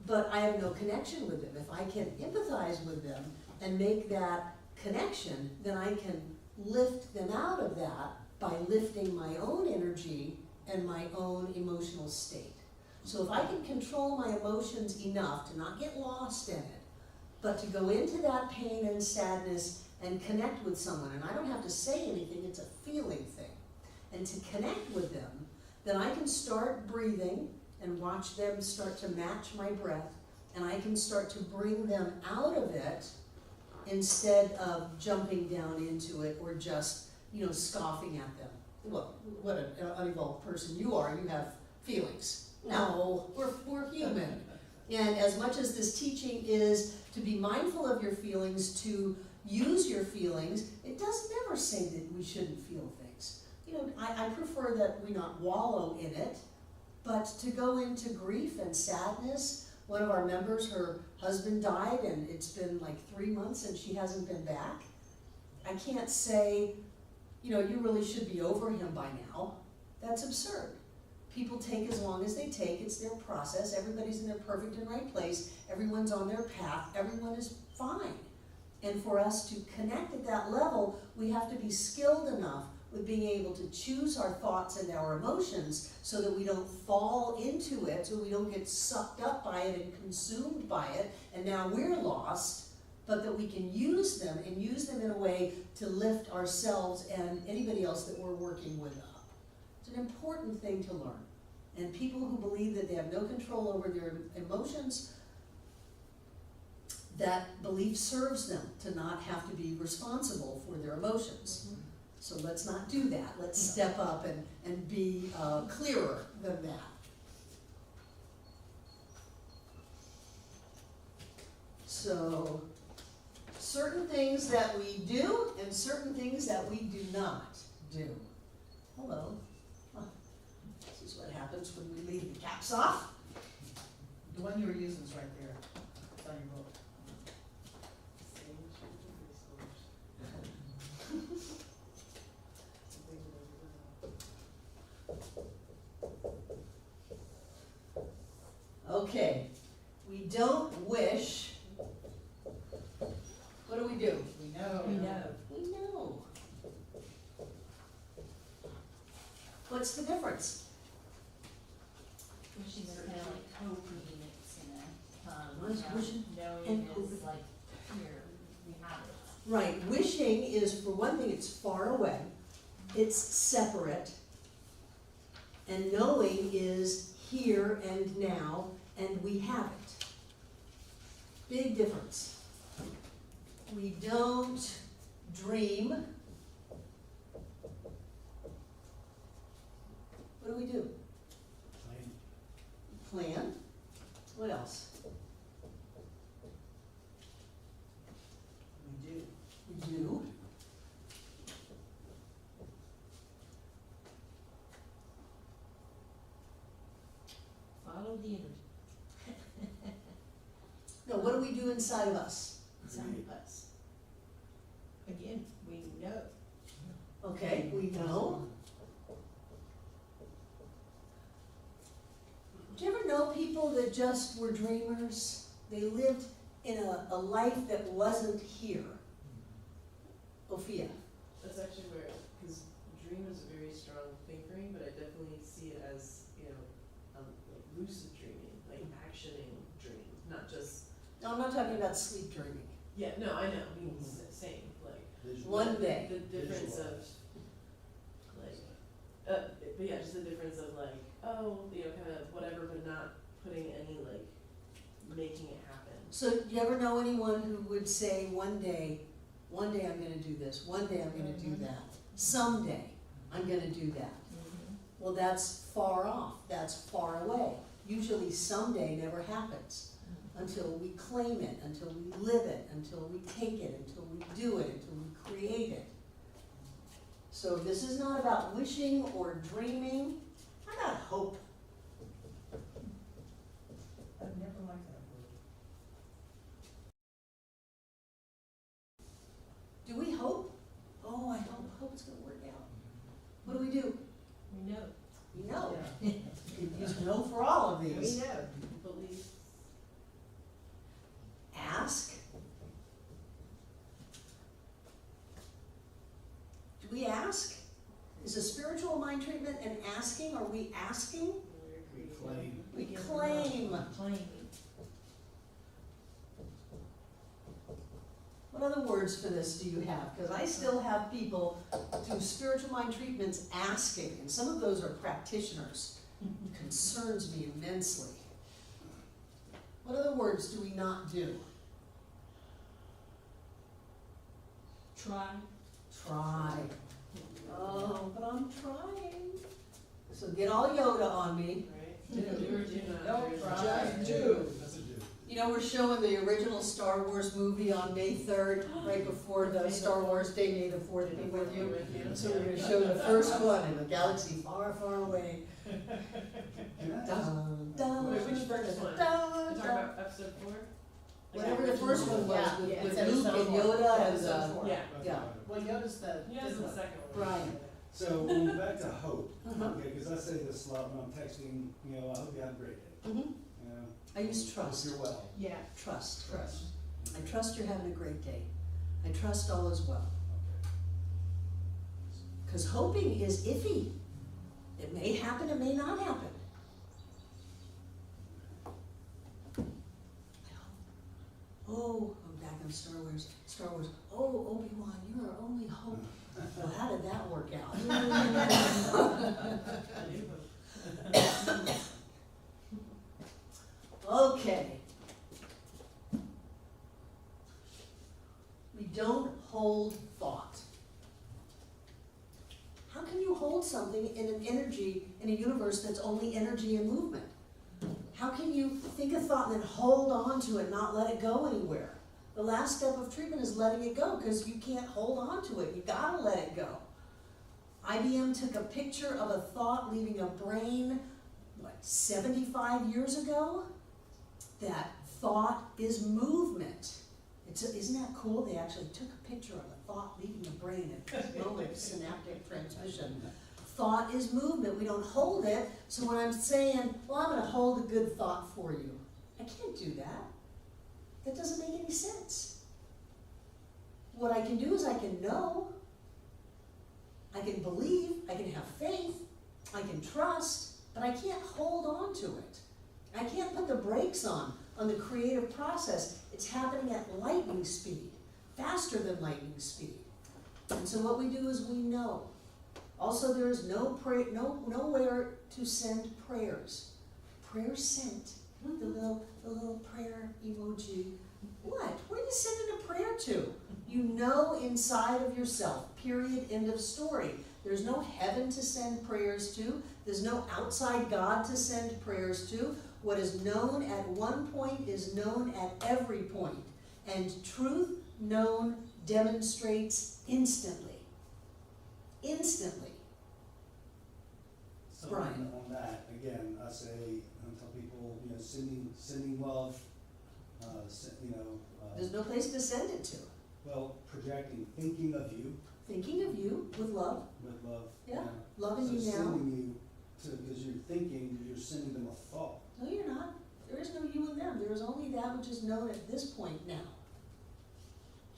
but I have no connection with them. If I can empathize with them and make that connection, then I can lift them out of that by lifting my own energy and my own emotional state. So if I can control my emotions enough to not get lost in it, but to go into that pain and sadness and connect with someone, and I don't have to say anything, it's a feeling thing, and to connect with them, then I can start breathing and watch them start to match my breath, and I can start to bring them out of it instead of jumping down into it or just, scoffing at them. Well, what an unevolved person you are, you have feelings. No, we're human. And as much as this teaching is to be mindful of your feelings, to use your feelings, it does never say that we shouldn't feel things. I prefer that we not wallow in it, but to go into grief and sadness. One of our members, her husband died, and it's been like 3 months and she hasn't been back. I can't say, you really should be over him by now. That's absurd. People take as long as they take. It's their process. Everybody's in their perfect and right place. Everyone's on their path. Everyone is fine. And for us to connect at that level, we have to be skilled enough with being able to choose our thoughts and our emotions so that we don't fall into it, so we don't get sucked up by it and consumed by it, and now we're lost, but that we can use them and use them in a way to lift ourselves and anybody else that we're working with up. It's an important thing to learn. And people who believe that they have no control over their emotions, that belief serves them to not have to be responsible for their emotions. Mm-hmm. So let's not do that. Let's step up and be clearer than that. So, certain things that we do and certain things that we do not do. Hello. Huh. happens when we leave the caps off. The one you were using is right there. It's on your book. Okay, we don't wish. What do? We know. We know. We know. What's the difference? Wishing is kind of like hoping it's gonna come. What is you know, wishing knowing and is hoping? like, here, we have it. Right, wishing is, for one thing, it's far away, it's separate. And knowing is here and now, and we have it. Big difference. We don't dream. What do? Plan. What else? We do. We do. Follow the energy No, what do we do inside of us? inside of us. Again, we know. Okay, we know. Do you ever know people that just were dreamers? They lived in a life that wasn't here. Ophia. That's actually where, because dream is a very strong thing for me, but I definitely see it as, like lucid dreaming, like actioning dreams, not just, No, I'm not talking about sleep dreaming. yeah, no, I know, I mean, same, like, One day. the difference of, like, but yeah, just the difference of like, oh, kind of whatever, but not putting any, like, making it happen. So do you ever know anyone who would say, one day I'm gonna do this, one day I'm gonna do that, someday I'm gonna do that? Well, that's far off, that's far away. Usually someday never happens until we claim it, until we live it, until we take it, until we do it, until we create it. So this is not about wishing or dreaming, how about hope? I've never liked that word. Do we hope? Oh, I hope it's gonna work out. What do? We know. We know. Yeah. You could use no for all of We these. know. Belief, Ask. Do we ask? Is a spiritual mind treatment an asking? Are we asking? We claim. We claim. Claim. What other words for this do you have? Because I still have people do spiritual mind treatments asking, and some of those are practitioners. It concerns me immensely. What other words do we not do? Try. Try. Oh, but I'm trying. So get all Yoda on me. right? Do. Do or do not. Don't do or try. not. Just do. That's a do. You know, we're showing the original Star Wars movie on May 3rd, right before the Star Wars Day, May the 4th be with you. So we're gonna show the first one in a galaxy far, far away. Can I ask? Dun, dun, Wait, which first one? dun, We're talking dun. about episode 4? Whatever the first one was, Yeah, with yeah, with it's Luke episode and four. Yoda and, Episode four. Yeah. yeah. Well, Yoda's the. Yeah, that's the second one. Brian. So, back to hope, okay, because I say this a lot when I'm texting, I hope you have a great day. Mhm. I use trust. Hope you're well. Yeah. Trust. Trust. I trust you're having a great day. I trust all is well. Okay. Because hoping is iffy. It may happen, it may not happen. Oh, I'm back on Star Wars. Oh, Obi-Wan, you're our only hope. Well, how did that work out? Okay. We don't hold thought. How can you hold something in an energy, in a universe that's only energy and movement? How can you think a thought and then hold on to it, not let it go anywhere? The last step of treatment is letting it go, because you can't hold on to it. You gotta let it go. IBM took a picture of a thought leaving a brain 75 years ago, that thought is movement. Isn't that cool? They actually took a picture of a thought leaving the brain at this moment of synaptic transmission. Thought is movement. We don't hold it. So when I'm saying, well, I'm going to hold a good thought for you, I can't do that. That doesn't make any sense. What I can do is I can know, I can believe, I can have faith, I can trust, but I can't hold on to it. I can't put the brakes on the creative process. It's happening at lightning speed, faster than lightning speed. And so what we do is we know. Also, there is nowhere to send prayers. Prayers sent. The little prayer emoji. What? What are you sending a prayer to? You know inside of yourself. Period. End of story. There's no heaven to send prayers to. There's no outside God to send prayers to. What is known at one point is known at every point. And truth known demonstrates instantly. Instantly. So Brian. on that, again, I say, I tell people, sending love, There's no place to send it to. well, projecting, thinking of you Thinking of you with love. with love. Yeah, you know. loving So you now. sending you because you're thinking, you're sending them a thought. No, you're not. There is no you and them. There is only that which is known at this point now.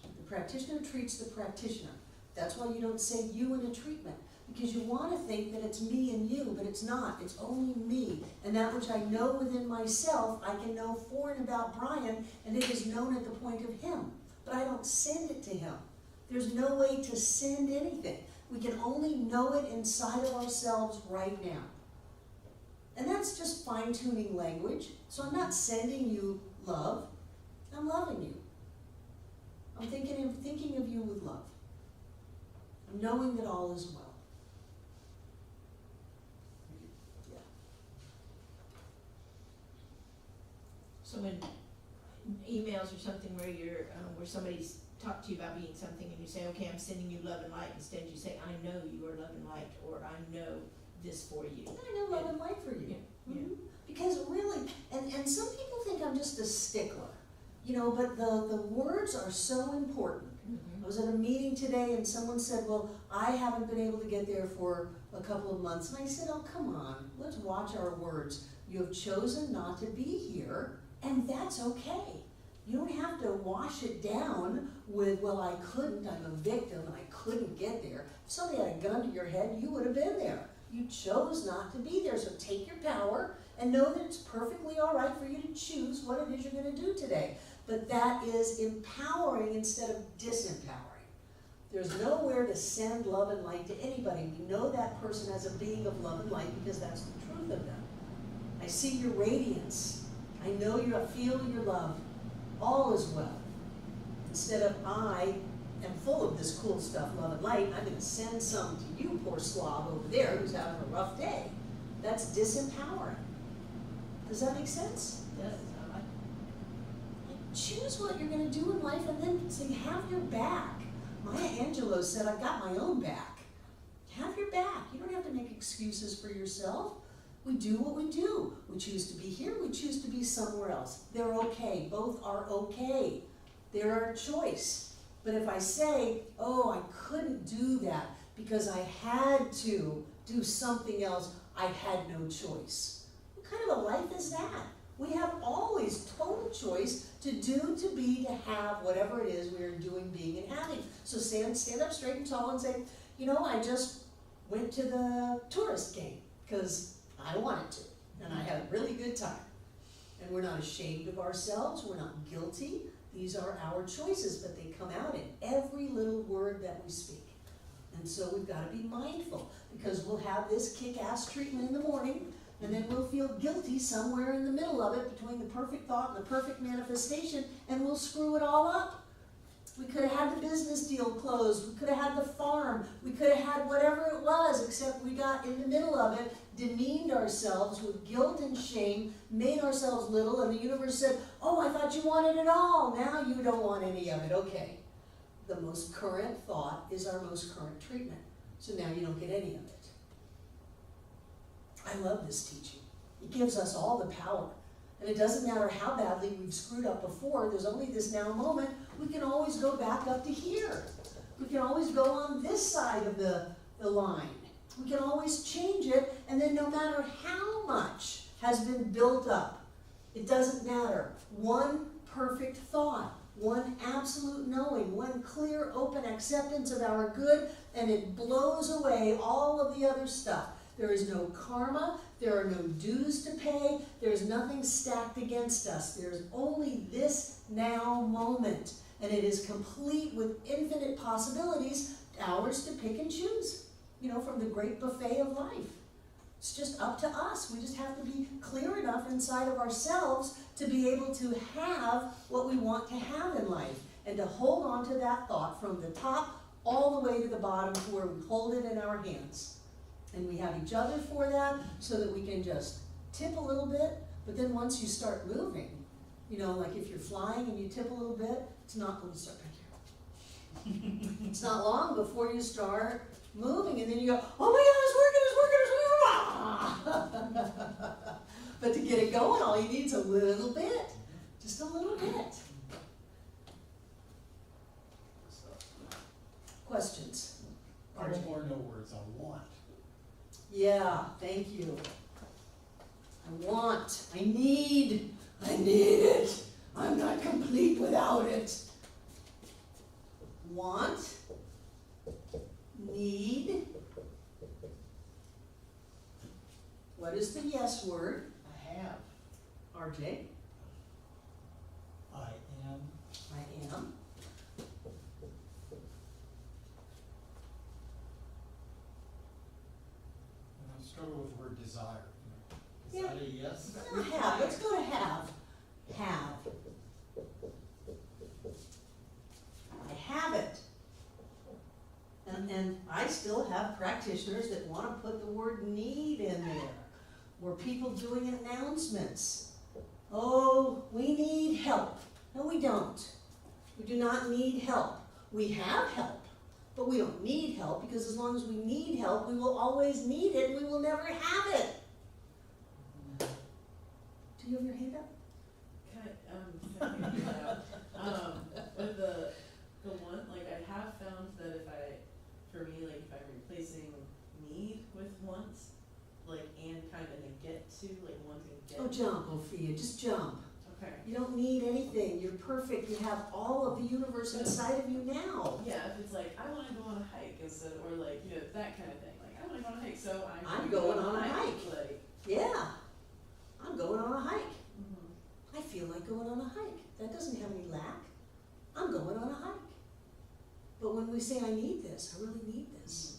The practitioner treats the practitioner. That's why you don't say you in a treatment, because you want to think that it's me and you, but it's not. It's only me. And that which I know within myself, I can know for and about Brian, and it is known at the point of him. But I don't send it to him. There's no way to send anything. We can only know it inside of ourselves right now. And that's just fine-tuning language. So I'm not sending you love. I'm loving you. I'm thinking of you with love. I'm knowing that all is well. Yeah. So when emails or something where you're, where somebody's talked to you about being something and you say, okay, I'm sending you love and light, instead you say, I know you are love and light, or I know this for you. I know love and light for you. Yeah. Mhm. Because really, and some people think I'm just a stickler, but the words are so important. I was at a meeting today and someone said, well, I haven't been able to get there for a couple of months. And I said, oh, come on, let's watch our words. You have chosen not to be here, and that's okay. You don't have to wash it down with, well, I couldn't, I'm a victim, and I couldn't get there. If somebody had a gun to your head, you would have been there. You chose not to be there, so take your power and know that it's perfectly all right for you to choose what it is you're going to do today. But that is empowering instead of disempowering. There's nowhere to send love and light to anybody. We know that person as a being of love and light because that's the truth of them. I see your radiance. I know you feel your love. All is well. Instead of I am full of this cool stuff, love and light, I'm going to send some to you, poor slob over there who's having a rough day. That's disempowering. Does that make sense? Yes, I like Choose what you're going to do in life and then say, have your back. Maya Angelou said, I've got my own back. Have your back. You don't have to make excuses for yourself. We do what we do. We choose to be here. We choose to be somewhere else. They're okay. Both are okay. They're our choice. But if I say, oh, I couldn't do that because I had to do something else, I had no choice. What kind of a life is that? We have always total choice to do, to be, to have, whatever it is we are doing, being, and having. So stand up straight and tall and say, I just went to the tourist game because I wanted to, and I had a really good time. And we're not ashamed of ourselves, we're not guilty. These are our choices, but they come out in every little word that we speak. And so we've got to be mindful, because we'll have this kick-ass treatment in the morning, and then we'll feel guilty somewhere in the middle of it, between the perfect thought and the perfect manifestation, and we'll screw it all up. We could have had the business deal closed, we could have had the farm, we could have had whatever it was, except we got in the middle of it, demeaned ourselves with guilt and shame, made ourselves little, and the universe said, oh, I thought you wanted it all, now you don't want any of it. Okay. The most current thought is our most current treatment. So now you don't get any of it. I love this teaching. It gives us all the power. And it doesn't matter how badly we've screwed up before, there's only this now moment, we can always go back up to here. We can always go on this side of the line. We can always change it, and then no matter how much has been built up, it doesn't matter. One perfect thought, one absolute knowing, one clear, open acceptance of our good, and it blows away all of the other stuff. There is no karma, there are no dues to pay, there's nothing stacked against us. There's only this now moment, and it is complete with infinite possibilities, ours to pick and choose, from the great buffet of life. It's just up to us. We just have to be clear enough inside of ourselves to be able to have what we want to have in life, and to hold on to that thought from the top all the way to the bottom to where we hold it in our hands. And we have each other for that, so that we can just tip a little bit, but then once you start moving, like if you're flying and you tip a little bit, it's not going to start back here. It's not long before you start moving, and then you go, oh my God, it's working. But to get it going, all you need is a little bit, just a little bit. Questions? Words or no words, I want. Yeah, thank you. I want, I need it. I'm not complete without it. Want, need. What is the yes word? I have. RJ? I am. I am. And I struggle with the word desire. Is Yeah. that a yes? Have, let's go to have. Have. I have it. And I still have practitioners that want to put the word need in there, or people doing announcements. Oh, we need help. No, we don't. We do not need help. We have help, but we don't need help, because as long as we need help, we will always need it, and we will never have it. Do you have your hand up? With the one, like, I have found that if I'm replacing need with want, like, and kind of get to, like, wanting to get. Oh, jump, Ophia, just jump. Okay. You don't need anything, you're perfect, you have all of the universe inside of you now. Yeah, if it's like, I wanna go on a hike instead, or like, that kind of thing, like, I wanna go on a hike, so I'm going on a hike. Like, Yeah, I'm going on a hike. mhm. I feel like going on a hike. That doesn't have any lack. I'm going on a hike. But when we say, I need this, I really need this,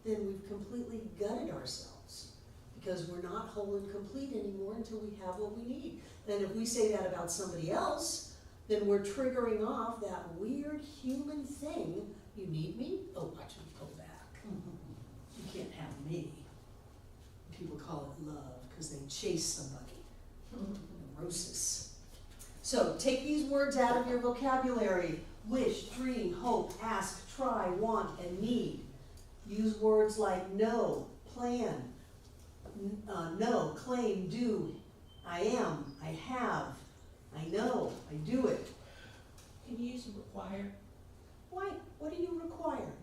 then we've completely gutted ourselves, because we're not whole and complete anymore until we have what we need. And if we say that about somebody else, then we're triggering off that weird human thing. You need me? Oh, watch me pull back. You can't have me. People call it love because they chase somebody. Neurosis. So take these words out of your vocabulary. Wish, dream, hope, ask, try, want, and need. Use words like know, plan, know, claim, do, I am, I have, I know, I do it. Can you use require? Why? What do you require?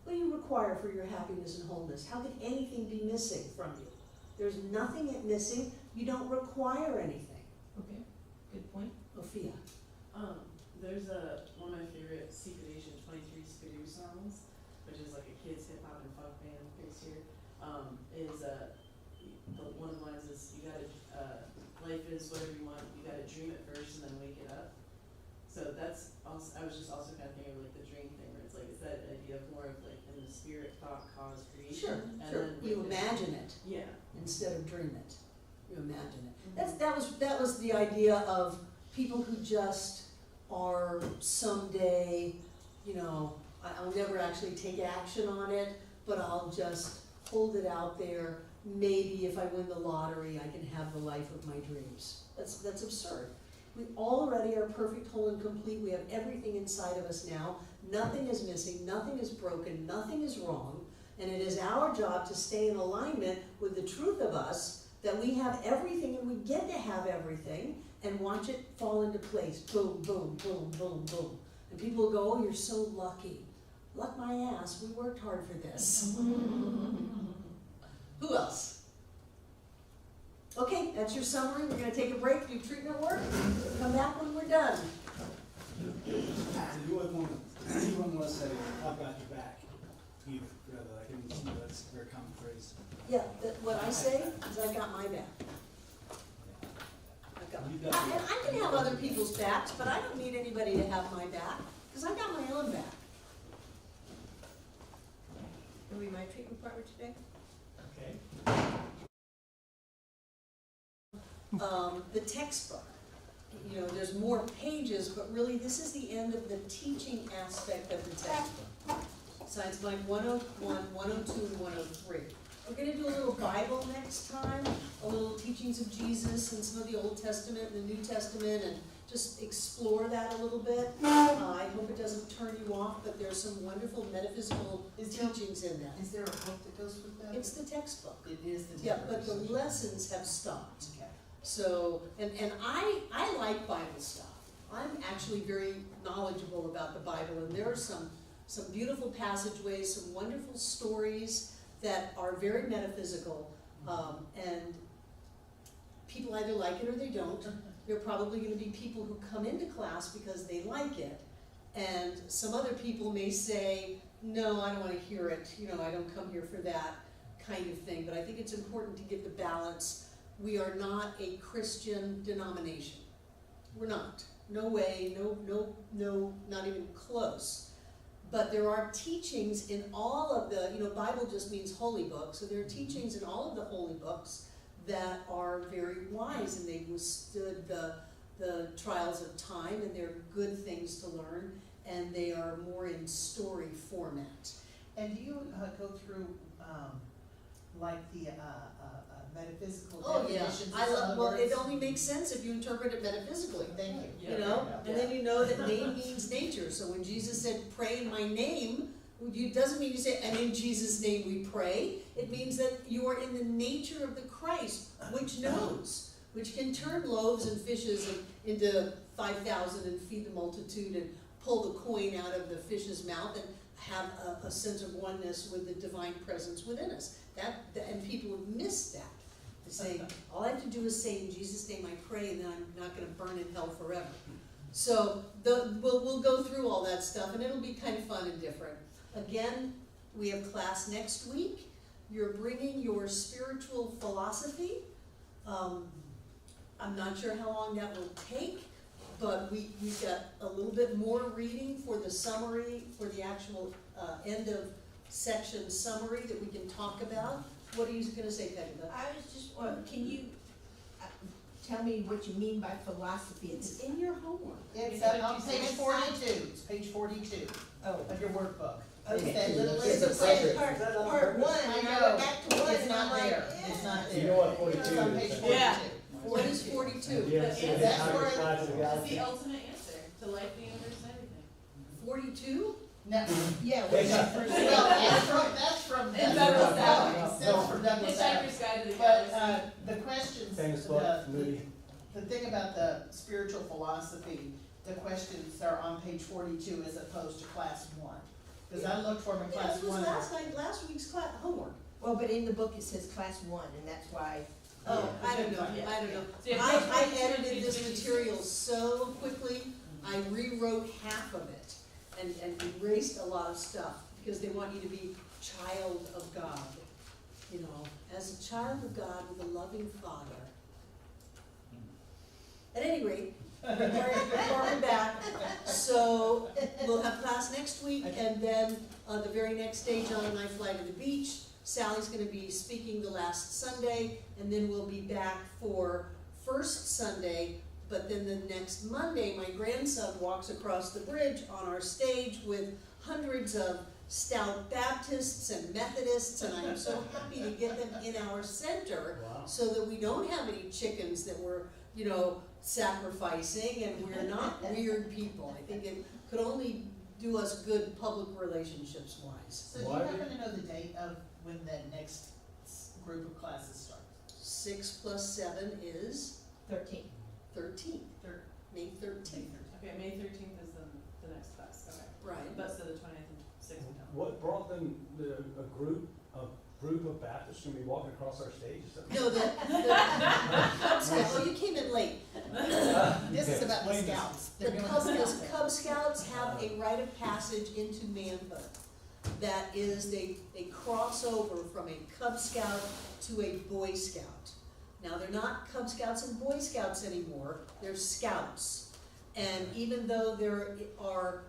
What do you require for your happiness and wholeness? How could anything be missing from you? There's nothing missing. You don't require anything. Okay, good point. Ophia. There's one of my favorite Secret Asian 23 Skidoo songs, which is like a kid's hip hop and funk band based here. One of the lines is, you gotta, life is whatever you want, you gotta dream it first and then wake it up. So that's also, I was just also kind of thinking of like the dream thing, where it's like, it's that idea of more of like in the spirit, thought, cause, creation. Sure, and sure. then You wake it up. imagine it Yeah. instead of dream it. You imagine it. Mhm. That was the idea of people who just are someday, I'll never actually take action on it, but I'll just hold it out there. Maybe if I win the lottery, I can have the life of my dreams. That's absurd. We already are perfect, whole, and complete. We have everything inside of us now. Nothing is missing, nothing is broken, nothing is wrong. And it is our job to stay in alignment with the truth of us that we have everything and we get to have everything and watch it fall into place. Boom, boom, boom, boom, boom. And people will go, oh, you're so lucky. Luck my ass, we worked hard for this. Who else? Okay, that's your summary. We're gonna take a break, do treatment work, come back when we're done. So you wouldn't wanna say, I've got your back, either, rather, I can, that's a very common phrase. Yeah, what I say is I got my back. And I can have other people's backs, but I don't need anybody to have my back, because I got my own back. Are we my treatment partner today? Okay. The textbook, you know, there's more pages, but really this is the end of the teaching aspect of the textbook. Science Line 101, 102, and 103. We're gonna do a little Bible next time, a little teachings of Jesus and some of the Old Testament and the New Testament, and just explore that a little bit. I hope it doesn't turn you off, but there's some wonderful metaphysical teachings in that. Is there a book that goes with that? It's the textbook. It is the Yeah, but textbook. the lessons have stopped. Okay. So, and I like Bible stuff. I'm actually very knowledgeable about the Bible, and there are some beautiful passageways, some wonderful stories that are very metaphysical, and people either like it or they don't. There are probably going to be people who come into class because they like it, and some other people may say, no, I don't want to hear it, you know, I don't come here for that kind of thing. But I think it's important to get the balance. We are not a Christian denomination. We're not. No way, no, not even close. But there are teachings in all of the, you know, Bible just means holy book, so there are teachings in all of the holy books that are very wise, and they've withstood the trials of time, and they're good things to learn, and they are more in story format. And do you go through, like the metaphysical Oh, yeah. definitions of I some love, of the well, words? it only makes sense if you interpret it metaphysically. Thank you. You know, and then you know that name means nature. So when Jesus said, pray in my name, it doesn't mean you say, and in Jesus' name we pray. It means that you are in the nature of the Christ, which knows, which can turn loaves and fishes into 5,000 and feed the multitude and pull the coin out of the fish's mouth and have a sense of oneness with the divine presence within us. And people have missed that. They say, all I have to do is say, in Jesus' name I pray, and then I'm not going to burn in hell forever. So we'll go through all that stuff, and it'll be kind of fun and different. Again, we have class next week. You're bringing your spiritual philosophy. I'm not sure how long that will take, but we've got a little bit more reading for the summary, for the actual end of section summary that we can talk about. What are you going to say, Patty? I was just wondering, can you tell me what you mean by philosophy? It's in your homework. It's on page 42, it's page 42 Oh, of your workwork. okay. It's that little It's list. a says part one, I and I know. went back to one, It's and I'm not like, there, it's not there. You know what 42 It's on page is? 42. Yeah. What is 42? Yes, The it's answer- how your class is It's galaxy. the ultimate answer to life, the universe, and everything. 42? No, yeah, Wait, what's that first? well, that's from And Douglas Douglas Adams. Adams. That's from Douglas Adams. Hitchhiker's Guide to the But, Galaxy. the questions, Famous book, movie. the thing about the spiritual philosophy, the questions are on page 42 as opposed to class 1. Because I looked for them in Yeah, class this was 1. last week's class homework. Well, but in the book it says class one, and that's why. Oh, I don't know, Yeah. I don't know. So you have I page 42 and edited page this 56. material so quickly, I rewrote half of it and erased a lot of stuff because they want you to be child of God. You know, as a child of God with a loving Father. At any rate, we're back. So we'll have class next week, and then the very next day, John and I fly to the beach. Sally's going to be speaking the last Sunday, and then we'll be back for first Sunday. But then the next Monday, my grandson walks across the bridge on our stage with hundreds of stout Baptists and Methodists, and I'm so happy to get them in our center Wow. so that we don't have any chickens that we're, you know, sacrificing, and we're not weird people. I think it could only do us good public relationships wise. So do you happen to know the date of when the next group of classes starts? 6 plus 7 is 13. 13, Third. May 13th. Okay, May 13th is the next class, okay. Right. But so the 20th and 6th and 10th. What brought them, a group of Baptists gonna be walking across our stage? Is that- No, the Cub Scouts, oh, you came in late. This is Okay. about the Explain this. scouts. The They're doing Cub Scouts have a rite of passage into manhood. That is, they crossover from a Cub Scout to a Boy Scout. Now, they're not Cub Scouts and Boy Scouts anymore, they're Scouts. And even though there are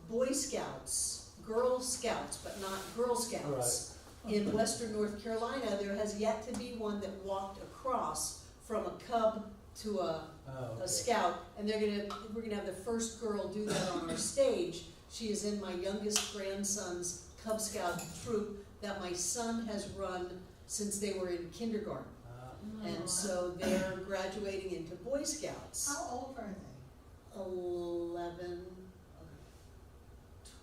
Boy Scouts, Girl Scouts, but not Girl Scouts, in Western North Carolina, there has yet to be one that walked across from a Cub to a Scout, and we're gonna have the first girl do that on our stage. She is in my youngest grandson's Cub Scout troop that my son has run since they were in kindergarten. And so they're graduating into Boy Scouts. How old are they? 11,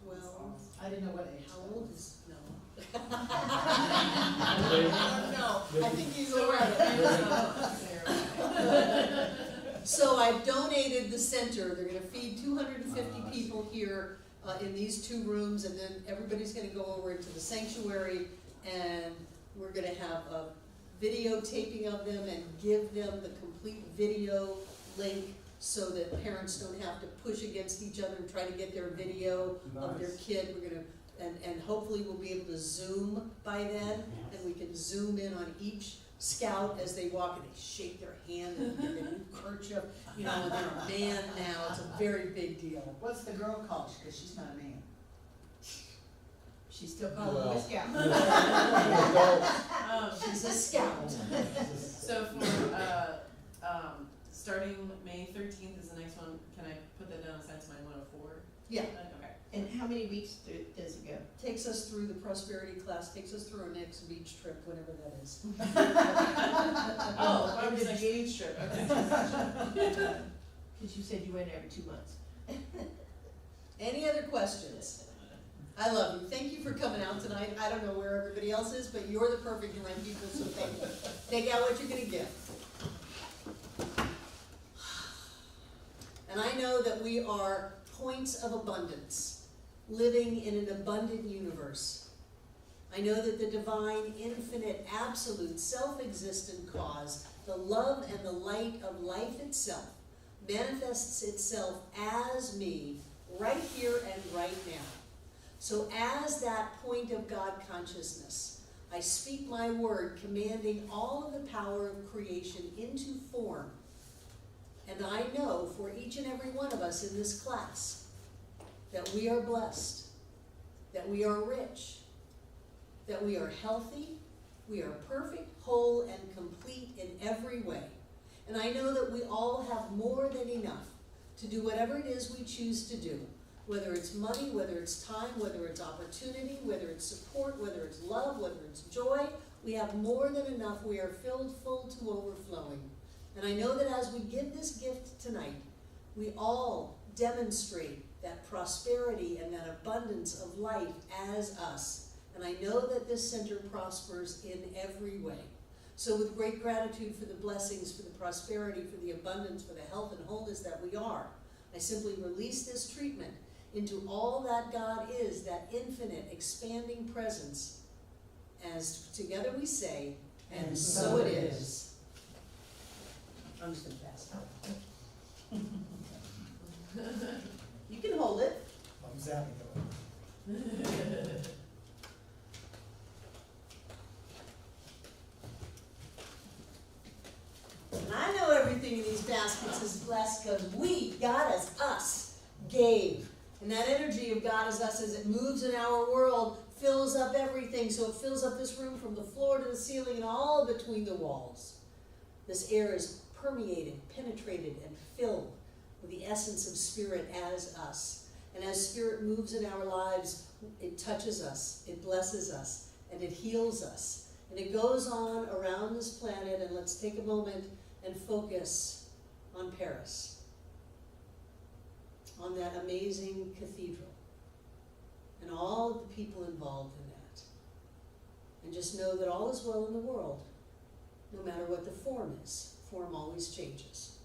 12, I didn't know what age. how old is, no. No, I think he's So we're aware. So I've donated the center, they're gonna feed 250 people here in these 2 rooms, and then everybody's gonna go over into the sanctuary, and we're gonna have a videotaping of them and give them the complete video link so that parents don't have to push against each other and try to get their video of their Nice. kid. We're gonna, and hopefully we'll be able to Zoom by then, and we can zoom in on each scout as they walk, and they shake their hand and give a new kerchief, you know, and they're a man now, it's a very big deal. What's the girl called? Because she's not a man. She's still called a Boy Well, Scout. She's a scout. So for, starting May 13th is the next one, can I put that down aside to my 104? Yeah. Okay. And how many weeks does it go? Takes us through the prosperity class, takes us through our next beach trip, whenever that is. Oh, I was like age trip, okay. Because you said you went every 2 months. Any other questions? I love you, thank you for coming out tonight, I don't know where everybody else is, but you're the perfect Rent people, so thank you. Take out what you're gonna get. And I know that we are points of abundance, living in an abundant universe. I know that the divine, infinite, absolute, self-existent cause, the love and the light of life itself, manifests itself as me, right here and right now. So as that point of God consciousness, I speak my word, commanding all of the power of creation into form. And I know for each and every one of us in this class that we are blessed, that we are rich, that we are healthy, we are perfect, whole, and complete in every way. And I know that we all have more than enough to do whatever it is we choose to do, whether it's money, whether it's time, whether it's opportunity, whether it's support, whether it's love, whether it's joy. We have more than enough. We are filled full to overflowing. And I know that as we give this gift tonight, we all demonstrate that prosperity and that abundance of life as us. And I know that this center prospers in every way. So with great gratitude for the blessings, for the prosperity, for the abundance, for the health and wholeness that we are, I simply release this treatment into all that God is, that infinite, expanding presence, as together we say, and so it is. I'm just gonna pass it out. You can hold it. I'm zapping it. And I know everything in these baskets is blessed because we, God as us, gave. And that energy of God as us, as it moves in our world, fills up everything. So it fills up this room from the floor to the ceiling and all between the walls. This air is permeated, penetrated, and filled with the essence of Spirit as us. And as Spirit moves in our lives, it touches us, it blesses us, and it heals us. And it goes on around this planet, and let's take a moment and focus on Paris, on that amazing cathedral, and all of the people involved in that. And just know that all is well in the world. no matter what the form is. Form always changes.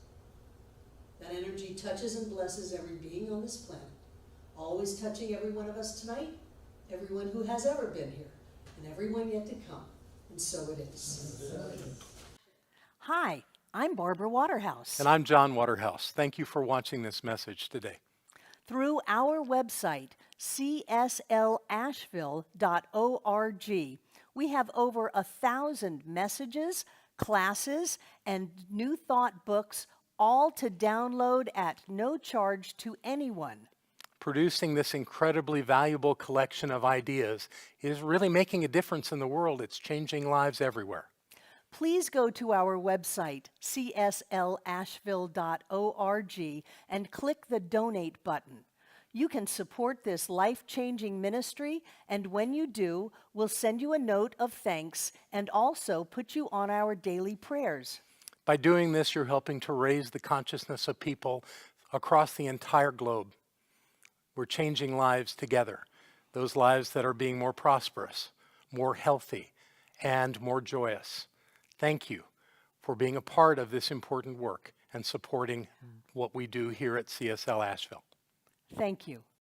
That energy touches and blesses every being on this planet, always touching every one of us tonight, everyone who has ever been here, and everyone yet to come. And so it is. Hi, I'm Barbara Waterhouse. And I'm John Waterhouse. Thank you for watching this message today. Through our website, cslasheville.org, we have over 1,000 messages, classes, and New Thought books, all to download at no charge to anyone. Producing this incredibly valuable collection of ideas is really making a difference in the world. It's changing lives everywhere. Please go to our website, cslasheville.org, and click the Donate button. You can support this life-changing ministry, and when you do, we'll send you a note of thanks and also put you on our daily prayers. By doing this, you're helping to raise the consciousness of people across the entire globe. We're changing lives together, those lives that are being more prosperous, more healthy, and more joyous. Thank you for being a part of this important work and supporting what we do here at CSL Asheville. Thank you.